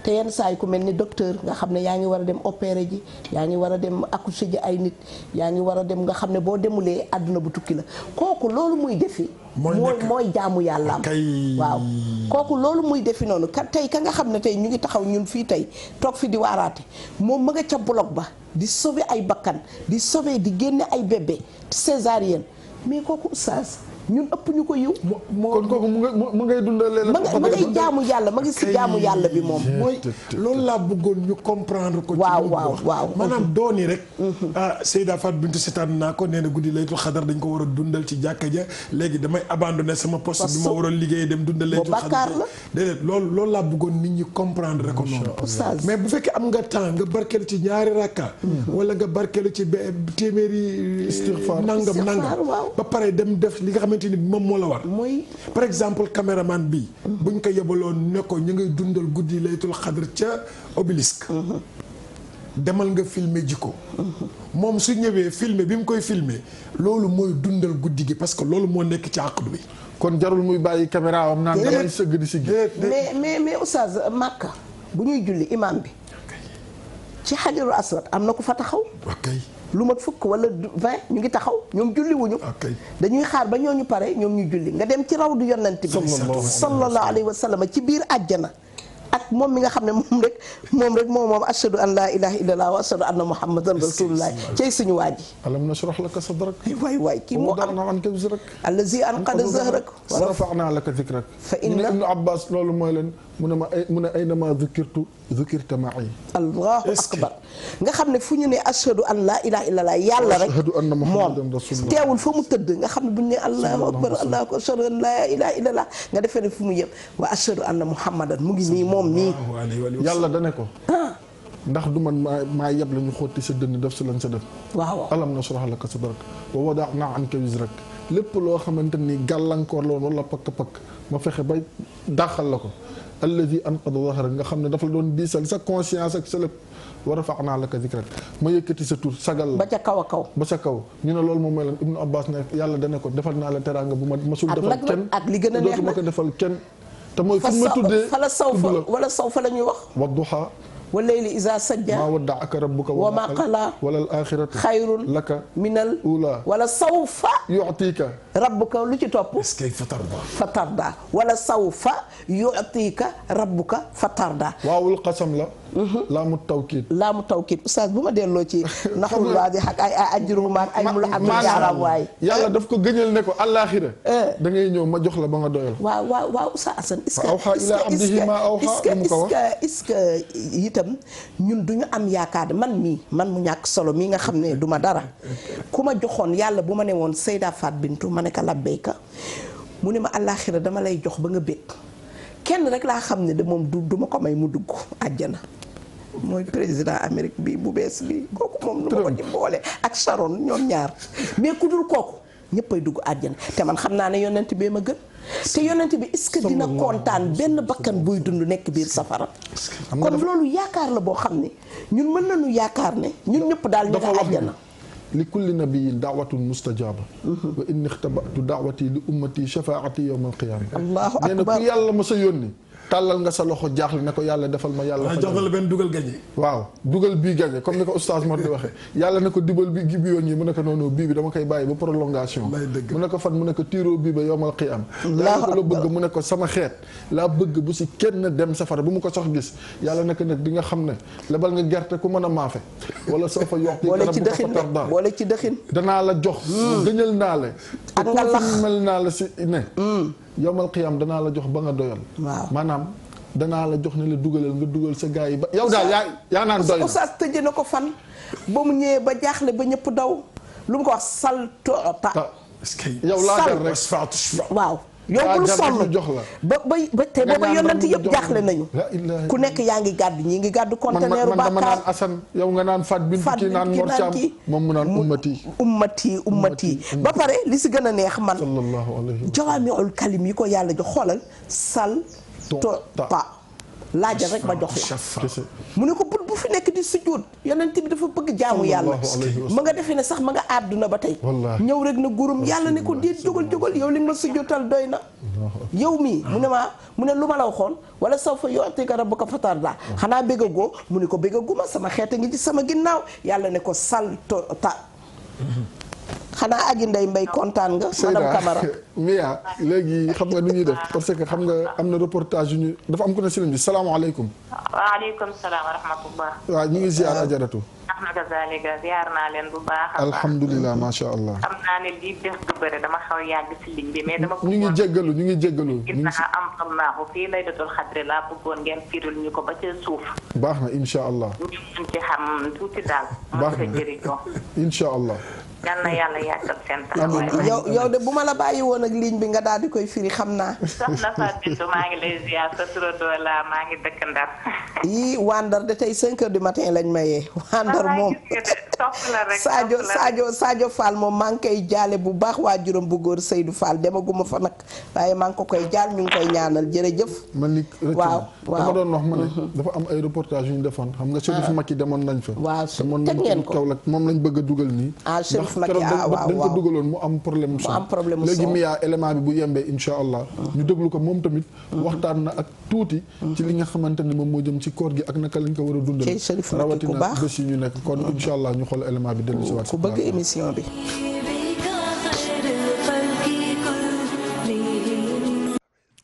te yenn saa yi ku mel ni docteur nga xam ne yaa ngi war a dem opérer ji yaa ngi war a dem accoucher ji ay nit yaa ngi war a dem nga xam ne boo demulee àdduna bu tukki la kooku loolu muy defi mooy jaamu yàlla am waaw kooku loolu muy defi noonu tey ka nga xam ne tey ñu ngi taxaw ñun fii tey toog fi di waaraate moom ma nga ca bloc ba di sauver ay bakkan di sauver di génne ay bébé césarienne mais kooku oustaz ñun ëpp ñu ko yiw kon kooku mu ngay dundalee la ma ngay jaamu yàlla ma ngi si jaamu yàlla bi moom mooy loolu laa bëggoon ñu comprendre ko waaw maanaam dooni rek Seyda Fat Bintou seetaan naa ko nee na guddi laytul xadar dañ ko war a dundal ci jàkka ja léegi damay abandonné sama poste bi ma waroon liggéey dem dundal laytul xadar déedéet loolu laa bëggoon nit ñi comprendre rek ko noonu mais bu fekkee am nga temps nga barkeelu ci ñaari rakka wala nga barkeelu ci téeméeri nangam ba pare dem def li nga xamante ni moom moo la war mooy par exemple caméraman bi buñ ko yebaloon ne ko ñu ngay dundal guddi laytul xadr ca obélisque demal nga filmer ji ko moom su ñëwee filmer bi mu koy filmer loolu mooy dundal guddi gi parce que loolu moo nekk ci àqdu bi kon jarul muy bàyyi caméra am naan damay sëgg di si mais oustaz Makka bu ñuy julli imam bi ci xajarul aswad am na ku fa taxaw lu mat fukk wala 20 ñu ngi taxaw ñoom julli wuñu dañuy xaar ba ñooñu pare ñoom ñu julli nga dem ci raw du yonent bi sallallahu alayhi wa sallam ci biir àjjana ak moom mi nga xam ne moom ashhadu an laa ilaha illallah wa ashhadu anna muhammadan rasulullah cey suñu waa ji alam nashrah laka sadrak waay kii moo am anka wizrak allazi anqada zahrak wa rafa'na laka dhikrak fa inna ibnu abbas loolu mooy leen mu ne aynama dhukirta ma'i allahu akbar nga xam ne fu ñu ne ashhadu an laa ilaha illallah yàlla rek moom teewul fa mu tëdd nga xam ne bu ñu ne allahu akbar allahu akbar ashhadu an laa ilaha illallah nga defee ne fu mu yem wa ashhadu anna muhammadan mu ngi nii moom nii yàlla dane ko ndax du man maa yeb la ñu xotti sa dënn def si lañ sa def waaw alam nashrah laka sadrak wa wada'na anka wizrak lépp loo xamante ni gàllankoor la woon wala pakk-pakk ma fexe ba dàqal la ko alladi anqada dhahrak nga xam ne dafa la doon diisal sa conscience ak sa lépp wa rafa'na laka dhikrak ma yëkkati sa tur sagal la ba ca kaw a kaw ba ca kaw ñu ne loolu moom mooy lan Ibnu Abbas ne yàlla dane ko defal naa la teraanga bu ma masul defal kenn ak li gën a neex dootuma ko defal kenn te mooy fu ma tuddee fa la saw fa la ñuy wax wa duha wa layli iza sajja maa wadda'aka rabbuka wa ma qala wala al-aaxiratu xayrun laka minal uulaa wala sawfa yu'tiika rabbuka lu ci topp fatarda wala sawfa yu'tiika rabbuka fatarda waawul qasam la laamu tawkiid oustaz bu ma delloo ci naxul waadih ak ay ajruuma ak ay mul ak jaaram waay yàlla daf ko gëñal ne ko àllaaxira da ngay ñëw ma jox la ba nga doyal waaw oustaz Assane est-ce que itam ñun duñu am yaakaar man mu ñàkk solo mii nga xam ne du ma dara ku ma joxoon yàlla bu ma ne woon Seyda Fat Bintou ma ne ko labbayka mu ne ma àllaaxira dama lay jox ba nga bég kenn rek laa xam ne de moom du ma ko may mu dugg àjjana mooy président Amérique bi bu bees bi kooku moom nu ma ko ci boole ak Sharon ñoom ñaar mais ku dul kooku ñëppay dugg àjjana te man xam naa ne yonent bee ma gën te yonent bi est-ce que dina kontaan benn bakkan buy dund nekk biir safara kon loolu yaakaar la boo xam ne ñun mën nañu yaakaar ne ñun ñëpp daal ñu nga àjjana li kulli nabiyin daawatun mustajaba wa inni ixtabatu daawati li ummati shafaati yowma alqiyaama allahu nee na akbar ku yàlla ma sa yónni tàllal nga sa loxo jaaxle ne ko yàlla defal ma yàlla jox na la benn dugal gañe waaw dugal bii gañe comme ni ko oustaz Mor di waxee yàlla ne ko dibal bi gi bi yoon yi mu ne ko noonu bii bi dama koy bàyyi ba prolongation mu ne ko fan mu ne ko tiiroo bii ba yowmal qiyaam yàlla ko la bëgg mu ne ko sama xeet laa bëgg bu si kenn dem safara bu mu ko sax gis yàlla ne ko nag di nga xam ne lebal nga gerte ku mën a maafe wala soo fa yox boole ci dëxin boole ci dëxin danaa la jox gëñal naa la ak nga lax mel naa la si ne yowmal qiyaam danaa la jox ba nga doyal maanaam danaa la jox ne la dugalal nga dugal sa gars yi ba yow daal yaa naan doy na oustaz tëjee na ko fan ba mu ñëwee ba jaaxle ba ñëpp daw lu mu ko wax saltoota yow laa jar rek waaw yow bul sonn jox la ba te booba yonent yëpp jaaxle nañu ku nekk yaa ngi gàddu ñii ngi gàddu conteneur man dama naan Assane yow nga naan Fat Bintou kii naan Mor Thiam moom mu naan ummati ba pare li si gën a neex man sallallahu alayhi jawaamiul kalim yi ko yàlla jox xoolal sal tota laajal rek ma jox la mu ne ko bu fi nekk di sujjóot yonent bi dafa bëgg jaamu yàlla ma nga defee ne sax ma nga àdduna ba tey ñëw rek na gurum yàlla ne ko déet jógal yow li nga ma sujjóotal doy na yow mii mu ne lu ma la waxoon wala saw fa yu'tika rabbuka fatarda xanaa béggagoo mu ne ko béggaguma sama xeeta ngi ci sama ginnaaw yàlla ne ko sal tota xanaa aji ndey mbay kontaan nga madame Camara Mia léegi xam nga nu ñuy def parce que xam nga am na reportage yu ñu dafa am ko ne si lañ bi salaamaaleykum waaleykum salaam wa rahmatullah waaw ñu ngi ziar ajaratu naka zalika ziar naa leen bu baax alhamdulilah macha allah xam naa ne lii def du bëri dama xaw yàgg si ligne bi mais dama ñu ngi jéggalu gis naa am naaxu fii laylatul xadri laa bëggoon ngeen firil ñu ko ba ca suuf baax na insha allah ñu mën ci xam tuuti daal baax na jëriñoo insha allah yal na yàlla yàggal seen taxawaay yow de bu ma la bàyyi woon ak ligne bi nga daal di koy firi xam naa soxna Fatou Bintou maa ngi lay ziar sa turandoo la maa ngi dëkk Ndar yii waa Ndar de tey 5 heures du matin lañ mayee waa Ndar moom Sadio Fall moom maa ngi koy jaale bu baax waajuram bu góor Seydou Fall demaguma fa nag waaye maa ngi ko koy jaal ñu ngi koy ñaanal jërëjëf man li waaw dama doon wax ma ne dafa am ay reportage yu ñu defoon xam nga Chérif Maki demoon nañ fa waaw demoon teg ngeen ko Kaolack moom lañ bëgg a dugal nii dañ ko dugaloon mu am problème léegi miyaa élément bi bu yembee insha allah ñu déglu ko moom tamit waxtaan na ak tuuti ci li nga xamante ne moom moo jëm ci koor gi ak naka lañ ko war a dundal rawatina bés yi ñu nekk kon insha allah ñu xool élément bi dellu si waat ku bëgg émission bi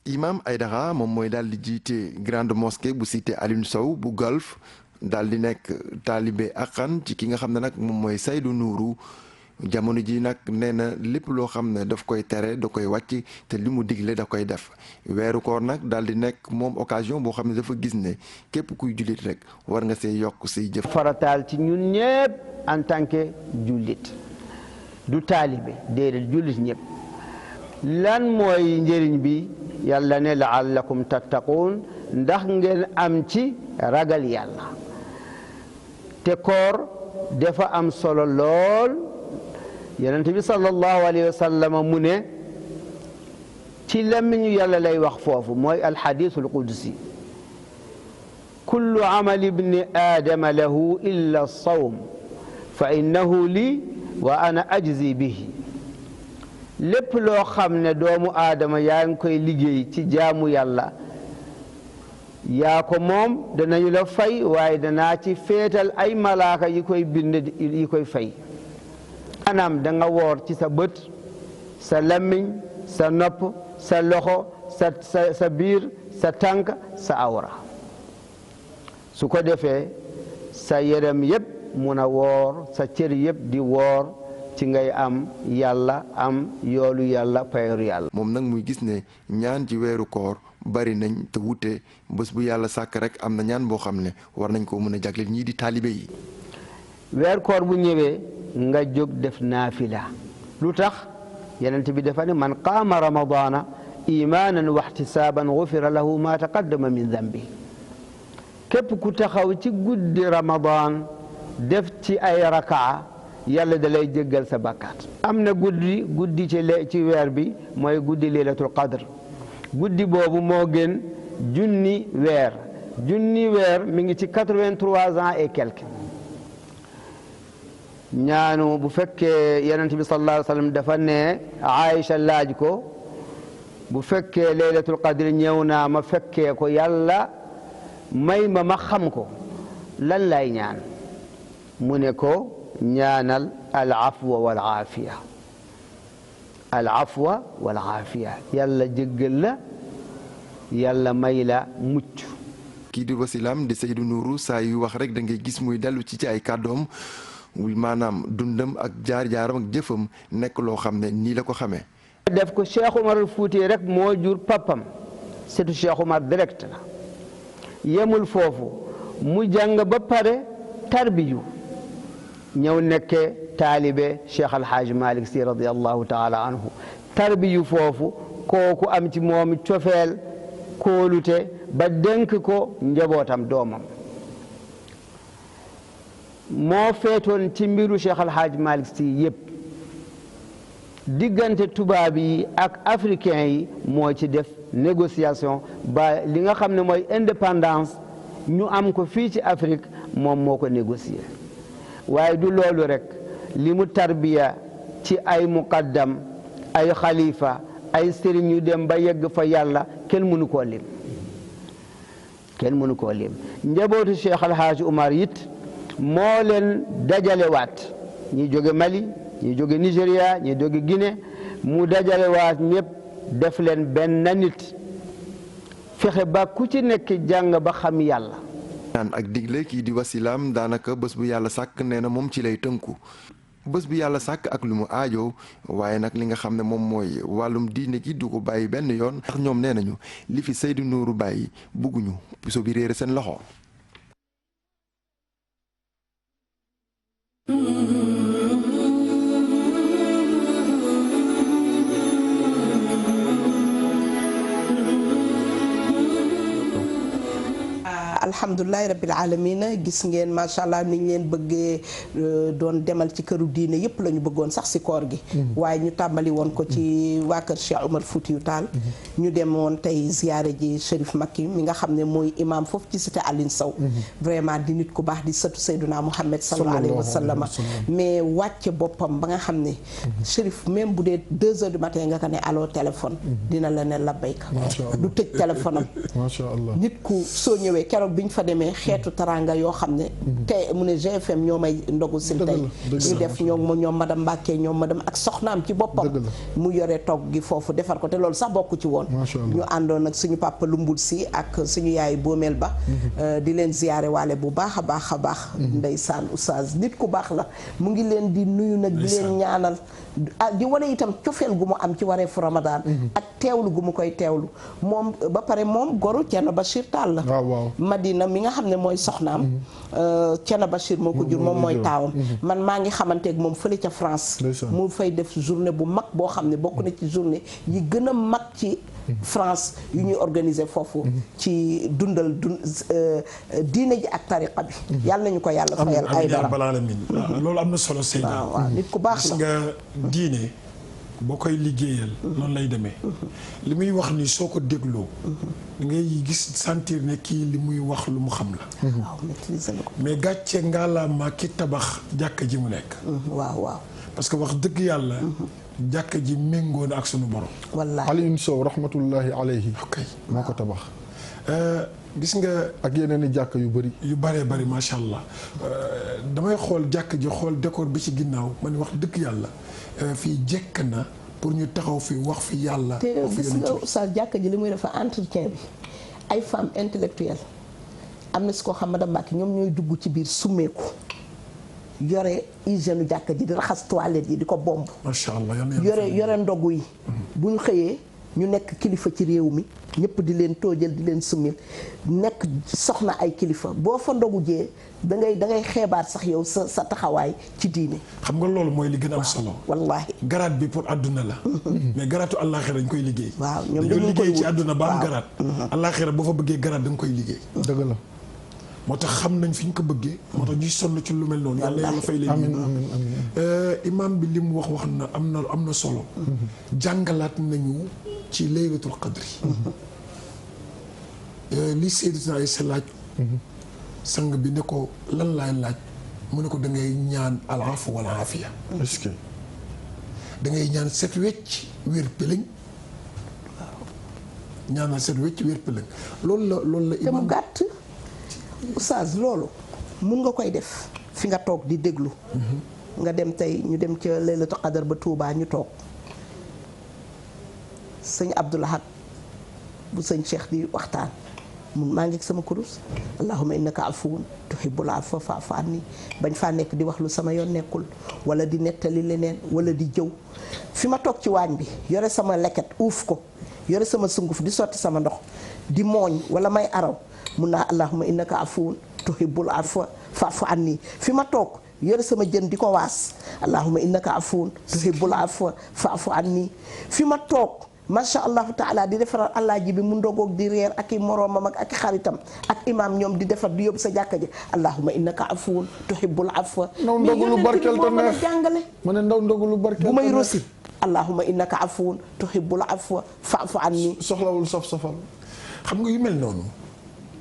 Imam Aïdara moom mooy daal di jiite grande mosquée bu cité Alioune Sow bu Golf daal di nekk taalibe akhan ci ki nga xam ne nag moom mooy Seydou Nourou jamono ji nag nee na lépp loo xam ne daf koy tere da koy wàcc te li mu digle da koy def weeru koor nag daal di nekk moom occasion boo xam ne dafa gis ne képp kuy jullit rek war nga see yokk say jëf. farataal ci ñun ñëpp en tant que jullit du taalibe déedéet jullit ñëpp lan mooy njëriñ bi yàlla ne laallakum tattaquun ndax ngeen am ci ragal yàlla te koor dafa am solo lool. yonent bi sallallahu alayhi wa sallam mu ne ci làmmiñu yàlla lay wax foofu mooy alxadiisul qudsi kullu amali ibni aadama lahu illa sawm fa innahu lii wa ana ajzi bihi lépp loo xam ne doomu aadama yaa ngi koy liggéey ci jaamu yàlla yaa ko moom danañu la fay waaye danaa ci féetal ay malaaka yi koy bind yi koy fay maanaam da nga woor ci sa bët sa làmmiñ sa nopp sa loxo sa biir sa tànk sa awra su ko defee sa yaram yëpp mun a woor sa cër yëpp di woor ci ngay am yàlla am yoolu yàlla payoru yàlla. moom nag muy gis ne ñaan ci weeru koor bari nañ te wute bés bu yàlla sàkk rek am na ñaan boo xam ne war nañ ko mën a jagleel ñii di taalibe yi. weer koor bu ñëwee nga jóg def naafila lu tax yonent bi dafa ne man qaama ramadana imanan wa ihtisaban gufira lahu ma taqaddama min dambi képp ku taxaw ci guddi ramadan def ci ay rakaa yàlla da lay jéggal sa bakkaat am na guddi ci weer bi mooy guddi laylatul qadr guddi boobu moo gën junni weer mi ngi ci 83 ans et quelques ñaanu bu fekkee yonent bi sallallahu alayhi wa sallam dafa ne Aïcha laaj ko bu fekkee laylatul qadri ñëw naa ma fekkee ko yàlla may ma xam ko lan lay ñaan mu ne ko ñaanal al afwa wal aafiya al afwa wal aafiya yàlla jéggal la yàlla may la mucc. kii di wasilaam di Seydou Nourou saa yu wax rek da ngay gis muy dellu ci ay kàddoom maanaam dundam ak jaar-jaaram ak jëfam nekk loo xam ne nii la ko xamee. def ko Cheikh Umar al Fouti rek moo jur papam surtout Cheikh Umar direct la yemul foofu mu jàng ba pare tarbiyu ñëw nekke taalibe Cheikh Alhaaj Malick Sy radiallahu taala anhu tarbiyu foofu kooku am ci moom cofeel kóolute ba dénk ko njabootam doomam moo feetoon ci mbiru Cheikh Alhaaj Malick Sy yëpp diggante tubaab yi ak africain yi moo ci def négociation ba li nga xam ne mooy indépendance ñu am ko fii ci Afrique moom moo ko négocier waaye du loolu rek li mu tarbiya ci ay muqaddam ay xalifa ay sëriñ yu dem ba yegg fa yàlla kenn mënu koo lim kenn mënu koo lim njabootu Cheikh Alhaaj Umar it moo leen dajalewaat ñi jóge Mali ñi jóge Nigéria ñi jóge Guinée mu dajalewaat ñëpp def leen benn nit fexe ba ku ci nekk jàng ba xam yàlla. naan ak digle kii di wasilaam daanaka bés bu yàlla sàkk nee na moom ci lay tënku bés bu yàlla sàkk ak lu mu aajo waaye nag li nga xam ne moom mooy wàllum diine gi du ko bàyyi benn yoon ndax ñoom nee nañu li fi Seydou Nourou bàyyi bugguñu puso bi réere seen loxo. alhamdulilahi rabbil alamina gis ngeen macha allah ni ñu leen bëggee doon demal ci këru diine yëpp la ñu bëggoon sax si koor gi waaye ñu tàmbali woon ko ci waa kër Cheikh Omar Foutiyou Tall ñu demoon tey ziyaare ji Chérif Makki mi nga xam ne mooy imam foofu ci cité Aline Sow vraiment di nit ku baax di sëtu Seyduna Muhammad sallallahu alayhi wa sallam mais wàcce boppam ba nga xam ne Chérif même bu dee 2 heures du matin nga ko ne allo téléphone dina la ne labbayka du tëj téléphone am macha allah nit ku soo ñëwee keroog bi ñu fa demee xeetu taranga yoo xam ne tey mu ne GFM ñoo may ndogu sil tey ñu def ñoom madame Mbacke ñoom madame ak soxnaam ci boppam mu yore togg gi foofu defar ko te loolu sax bokku ci woon ñu àndoon ak suñu papa Lumbul Si ak suñu yaay Boomeel Ba di leen ziyaare waale bu baax a baax a baax ndeysaan oustaz nit ku baax la mu ngi leen di nuyu nag di leen ñaanal di wane itam cofeel gu mu am ci wareefu Ramadan ak teewlu gu mu koy teewlu moom ba pare moom goru Thierno Bachir Tall la Madina mi nga xam ne mooy soxnaam Thierno Bachir moo ko jur moom mooy taawam man maa ngi xamanteeg moom fële ca France mu fay def journée bu mag boo xam ne bokk na ci journée yi gën a mag ci France yu ñuy organiser foofu ci dundal diine ji ak tariqa bi yàlla nañu ko yàlla fayal ay dara loolu am na solo Seyda waaw nit ku baax la nga diine boo koy liggéeyal noonu lay demee li muy wax ni soo ko dégloo da ngay gis sentir ne kii li muy wax lu mu xam la waaw maîtriser na ko mais gàcce ngaalaama ki tabax jàkka ji mu nekk waaw waaw parce que wax dëgg yàlla jàkka ji méngoo na ak sunu borom wallaahi Alioune Sow rahmatullahi alayhi ok moo ko tabax gis nga ak yeneen i jàkk yu bëri yu bëree bëri macha allah damay xool jàkk ji xool décor bi ci ginnaaw ma ne wax dëgg yàlla fii jekk na pour ñu taxaw fi wax fi yàlla te gis nga oustaz jàkka ji li muy defa entretien bi ay femmes intellectuelles am na si koo xam madame Mbacke ñoom ñooy dugg ci biir summeeku yore hygiène u jàkka ji di raxas toilette yi di ko bomb macha allah yore ndogu yi bu ñu xëyee ñu nekk kilifa ci réew mi ñëpp di leen toojal di leen summil nekk soxna ay kilifa boo fa ndogu jee da ngay xeebaat sax yow sa taxawaay ci diine. xam nga loolu mooy li gën a am solo. wallaahi garaat bi pour àdduna la. mais garaatu àllaaxira dañ koy liggéey. waaw ñoom dañoo dañu koy liggéey ci àdduna ba am garaat. àllaaxira boo fa bëggee garaat da nga koy liggéey. dëgg la. moo tax xam nañ fi ñu ko bëggee. moo tax ñuy sonn ci lu mel noonu. yàlla yàlla fay leen. amiin amiin amiin. imaam bi li mu wax na am na solo. jàngalaat nañu ci laylatul qadri. li Seydina Aysa laaj. sang bi ne ko lan laay laaj mu ne ko da ngay ñaan al-afwa wal aafiya. est-ce que da ngay ñaan set wecc wér pëlëñ. ñaanal set wecc wér pëlëñ loolu la. te mu gàtt oustaz loolu mun nga koy def fi nga toog di déglu. nga dem tey ñu dem ca Laylatul Qadr ba Touba ñu toog sëñ Abdou Lahad bu sëñ Cheikh di waxtaan mun maa ngi sama kurus allahumma innaka afuwun tuhibbul afwa fa'fu anni bañ faa nekk di wax lu sama yoon nekkul wala di nettali leneen wala di jëw fi ma toog ci waañ bi yore sama leket uuf ko yore sama sunguf di sotti sama ndox di mooñ wala may araw mun naa allahumma innaka afuwun tuhibbul afwa fa'fu anni fi ma toog yore sama jën di ko waas allahumma innaka afuwun tuhibbul afwa fa'fu anni fi ma toog macha allahu taala di defaral allaaji bi mu ndogoog di reer ak i moroomam ak i xaritam ak imaam ñoom di defar di yóbbu sa jàkka ji allahumma innaka afuwun tuhibbul afwa. ndaw ndogu lu barkeel te neex jàngale. ma ne ndaw ndogu lu barkeel bu may rosi allahumma innaka afuwun tuhibbul afwa fa'fu anni. soxlawul saf-safal. xam nga yu mel noonu.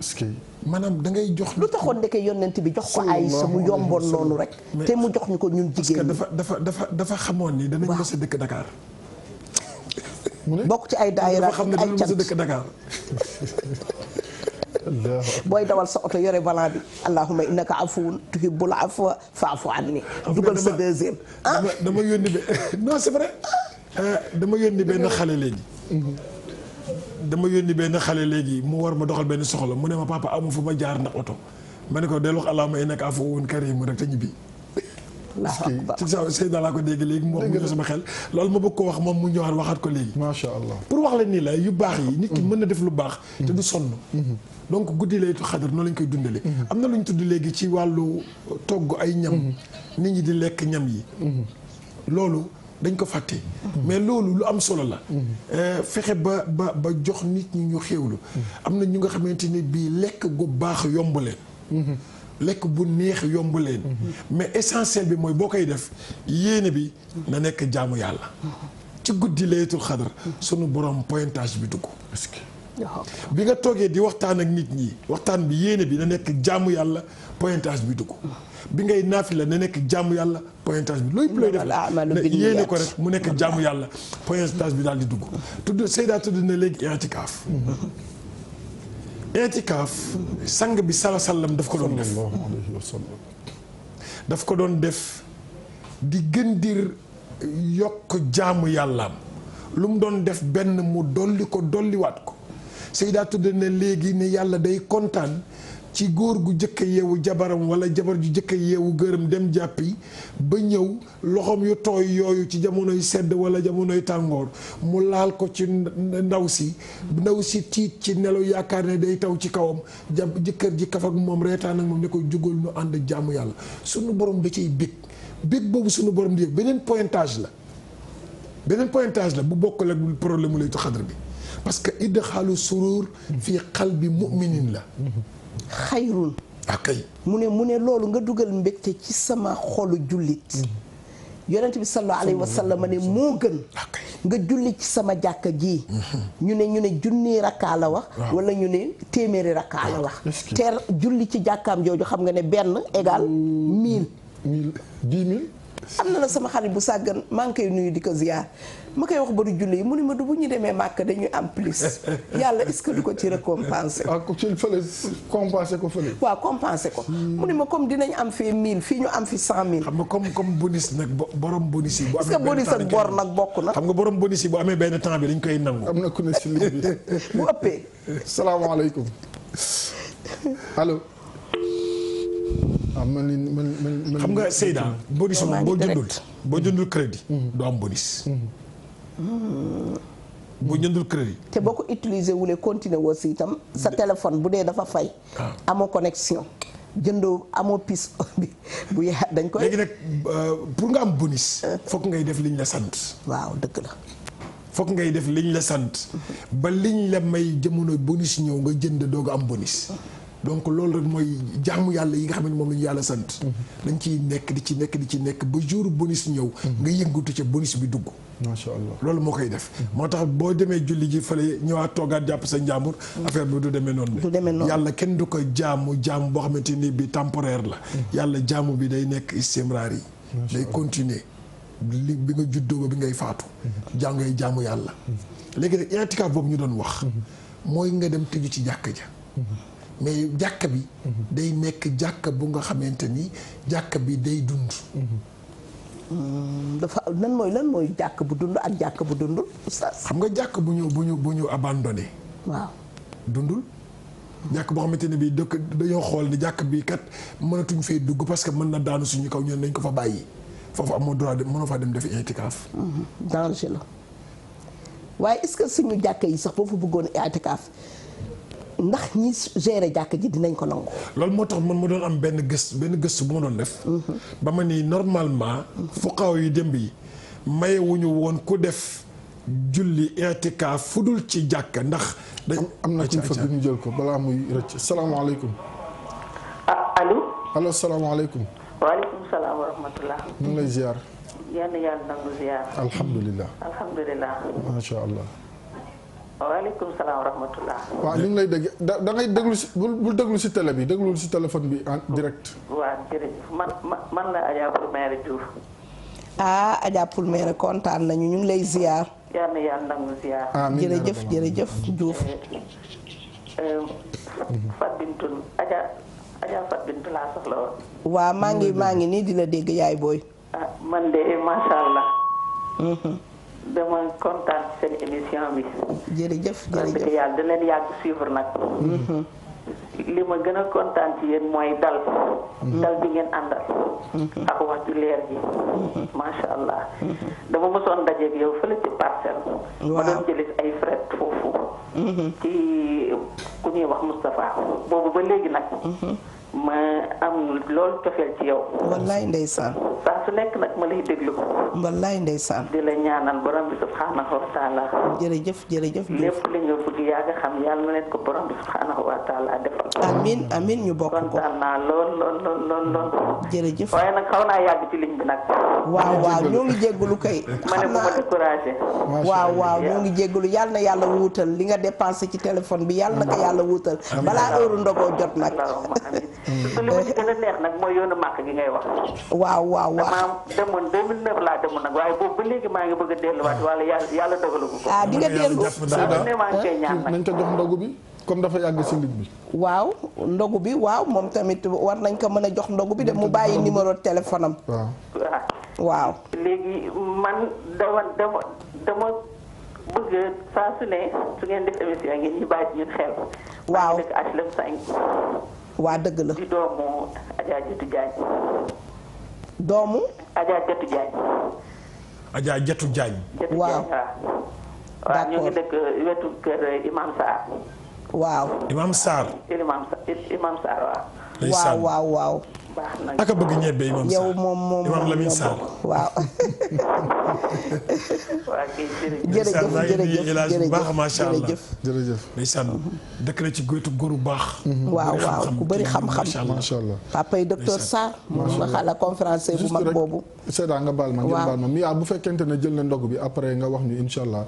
est-ce que maanaam da ngay jox. lu taxoon ndeke yonent bi jox ko Aïcha mu yomboon noonu rek. te mu jox ñu ko ñun jigéen ñi. parce que dafa xamoon ni danañ mës a dëkk Dakar. bokk ci ay daayira dafa xam ne ay danañ mës a dëkk Dakar. booy dawal sa oto yore volant bi allahumma innaka afuwun tuhibbul afwa fa'fu anni. dugal sa deuxième. dama yónni ba non c'est vrai dama yónni benn xale léegi. dama yónni benn xale léegi mu war ma doxal benn soxla mu ne ma papa amu fu ma jaar ndax oto ma ne ko del wax allahumma innaka afuwwun kariim rek te ñibbi. ci sa Seydina laa ko dégg léegi mu wax mu ñëw sama xel loolu ma bëgg ko wax moom mu ñëwaat waxaat ko léegi. macha allah pour wax la nii la yu baax yi. nit ki mën na def lu baax. te du sonn. donc guddi Laylatul Qadr noonu lañ koy dundale am na lu ñu tudd léegi ci wàllu togg ay ñam. nit ñi di lekk ñam yi. loolu. dañ ko fàtte. mais loolu lu am solo la. fexe ba jox nit ñi ñu xéwlu. am na ñu nga xamante ni bii lekk gu baax yomb leen. lekk bu neex yomb leen. mais essentiel bi mooy boo koy def yéene bi na nekk jaamu yàlla. ci guddi Laylatul Qadr sunu borom pointage bi dugg. est-ce que bi nga toogee di waxtaan ak nit ñi waxtaan bi yéene bi na nekk jaamu yàlla pointage bi dugg. bi ngay naafila na nekk jaamu yàlla pointage bi looy def yéene ko rek mu nekk jaamu yàlla pointage bi daal di dugg tudd Seyda tudd na léegi i'tikaaf. i'tikaaf sang bi sala sallam daf ko doon def daf ko doon def di gën dir yokk jaamu yàllaam lu mu doon def benn mu dolli ko dolliwaat ko Seyda tudd na léegi ne yàlla day kontaan ci góor gu jëkk yeewu jabaram wala jabar ju jëkk yeewu gërëm dem jàppi ba ñëw loxoom yu tooy yooyu ci jamonoy sedd wala jamonoy tàngoor mu laal ko ci ndaw si tiit ci nelaw yaakaar ne day taw ci kawam jëkkër ji kaf ak moom reetaan ak moom ne ko jógal ñu ànd jaamu yàlla sunu borom da ciy bég boobu sunu borom di yëg beneen pointage la bu bokkul ak problème mu Laylatul Qadr bi parce que idxaalu surur fii qalbi mu'minin la xayrun akay mu ne loolu nga dugal mbégte ci sama xolu jullit yonent bi sallallahu alayhi wa sallam ne moo gën nga julli ci sama jàkka ji ñu ne junni rakkaa la wax wala ñu ne téeméeri rakkaa la wax te julli ci jàkkaam jooju xam nga ne benn égal 1000 10 000 am na la sama xarit bu sàggan maa ngi koy nuyu di ko ziar ma koy wax ba du julli yi mu ne ma du bu ñu demee màkk dañuy am plus yàlla est-ce que du ko ci récompenser. ko ci fële compenser ko fële. waaw compenser ko. mu ne ma comme dinañ am fii 1000 fii ñu am fi 100000. xam nga comme bonus nag borom bonus yi. bu amee benn temps est-ce que bonus ak bor nag bokk na. xam nga borom bonus yi bu amee benn temps bi dañ koy nangu. am na ku ne si ligne bi. bu ëppee. salaamaaleykum allo. man xam nga Seyda bonus moom boo jëndul crédit doo am bonus. boo jëndul crédit. te boo ko utiliser wulee continuer woo si itam sa téléphone bu dee dafa fay. amoo connexion. jëndoo amoo pis bi bu yaa dañ koy. léegi nag pour nga am bonus. fokk ngay def liñ la sant. waaw dëgg la. fokk ngay def liñ la sant. ba liñ la may jamono bonus ñëw nga jënd doog am bonus. donc loolu rek mooy jaamu yàlla yi nga xam ne moom la ñu yàlla sant. dañ ciy nekk di ci nekk ba jour bonus ñëw. nga yëngatu ca bonus bi dugg. macha allah loolu moo koy def. moo tax boo demee julli ji fële ñëwaat toogaat jàpp sa njàmbur. affaire bi du demee noonu du demee noonu yàlla kenn du ko jaamu boo xamante ni bi temporaire la. yàlla jaamu bi day nekk istimraar yi. day continuer bi nga juddoo ba bi ngay faatu. ngay jaamu yàlla. léegi nag i'tikaaf boobu ñu doon wax. mooy nga dem tëju ci jàkka ja. mais jàkka bi. day nekk jàkka bu nga xamante ni jàkka bi day dund. dafa lan mooy jàkk bu dund ak jàkk bu dundul oustaz. xam nga jàkk bu ñu abandonné. waaw dundul. jàkk boo xamante ne bii dañoo xool ni jàkk bi kat mënatuñ fee dugg parce que mën na daanu suñu kaw ñun nañ ko fa bàyyi foofu amoo droit mënoo faa dem defi i'tikaaf. danger la waaye est-ce que suñu jàkk yi sax boo fa bëggoon i'tikaaf ndax ñi gérer jàkk ji dinañ ko nangu. loolu moo tax man ma doon am benn gëstu bu ma doon def. ba ma ni normalement. fuqaaw yi démb yi mayewuñu woon ku def julli i'tikaaf fu dul ci jàkka ndax. am na kuñ fëgg ñu jël ko balaa muy rëcc salaamaaleykum. allo. allo salaamaaleykum. waaleykum salaam wa rahmatulah. ñu ngi lay ziar. yàlla nangu ziar. alhamdulilah. macha allah. waaleykum salaam wa rahmatulah. waaw ñu ngi lay dégg da ngay déglu si bul déglu si télé bi déglul si téléphone bi en direct. waaw jërëjëf man la Adja Poulmère Diouf. Adja Poulmère kontaan nañu ñu ngi lay ziar. yàlla nangu ziar. jërëjëf Diouf. Fat Bintou Adja Fat Bintou laa soxla woon. waaw maa ngi nii di la dégg yaay booy. man de macha allah. dama kontaan ci seen émission bi. jërëjëf yàlla da leen yàgg suivre nag. li ma gën a kontaan ci yéen mooy dal bi ngeen àndal. ak wax ju leer ji. macha allah. dama mësoon dajeeg yow fële ci parcelle. ma doon jëlis ay fret foofu. ci ku ñuy wax Moustapha boobu ba léegi nag. ma am loolu cofeel ci yow. wallaay ndeysaan. saa su nekk nag ma lay déglu. wallaay ndeysaan. di la ñaanal borom bi subhanahu wa taala. jërëjëf lépp li nga bëgg yaa nga xam yàlla na leen ko borom bi subhanahu wa taala defal. amiin ñu bokk ko. kontaan naa lool. jërëjëf. waaye nag xaw naa yàgg ci ligne bi nag. waaw ñoo ngi jéggalu kay. ma ne bu ma découragé. waaw ñoo ngi jéggalu yàlla na yàlla wuutal li nga dépensé ci téléphone bi yàlla na ko yàlla wuutal. balaa heure ndogoo jot nag. su li ma ci gën a neex nag mooy yoonu màkk gi ngay wax. waaw damaa demoon 2009 laa demoon nag waaye boobu ba léegi maa ngi bëgg a delluwaat wala yàlla dogalu ko. di nga dellu. maa ngi koy ñaan nag nañ ko jox ndogu bi comme dafa yàgg si ligne bi. waaw ndogu bi moom tamit war nañ ko mën a jox ndogu bi de mu bàyyi numéro téléphone am. waaw. léegi man dama bëgg saa su ne su ngeen def émission ngeen ñu bàyyi ñun xel. waaw dëkk HLM 5. waa dëgg la. di doomu Adja Jatu Diagne. doomu. Adja Jatu Diagne. Adja Jatu Diagne. waaw waaw ñu ngi dëkk wetu kër Imam Sarr. waaw. Imam Sarr. Imam Sarr waaw. waaw. baax na aka bëgg ñebe Imam Sarr yow moom Imam Lamine Sarr. waaw. jërëjëf baax macha allah jërëjëf. ndeysaan dëkk na ci góotu góoru baax. waaw ku bëri xam-xam. macha allah papa yi docteur Sarr. moom nga xala conférencier bu mag boobu. Seda nga baal ma ngeen baal ma Mia bu fekkente ne jël na ndog bi après nga wax ñu incha allah.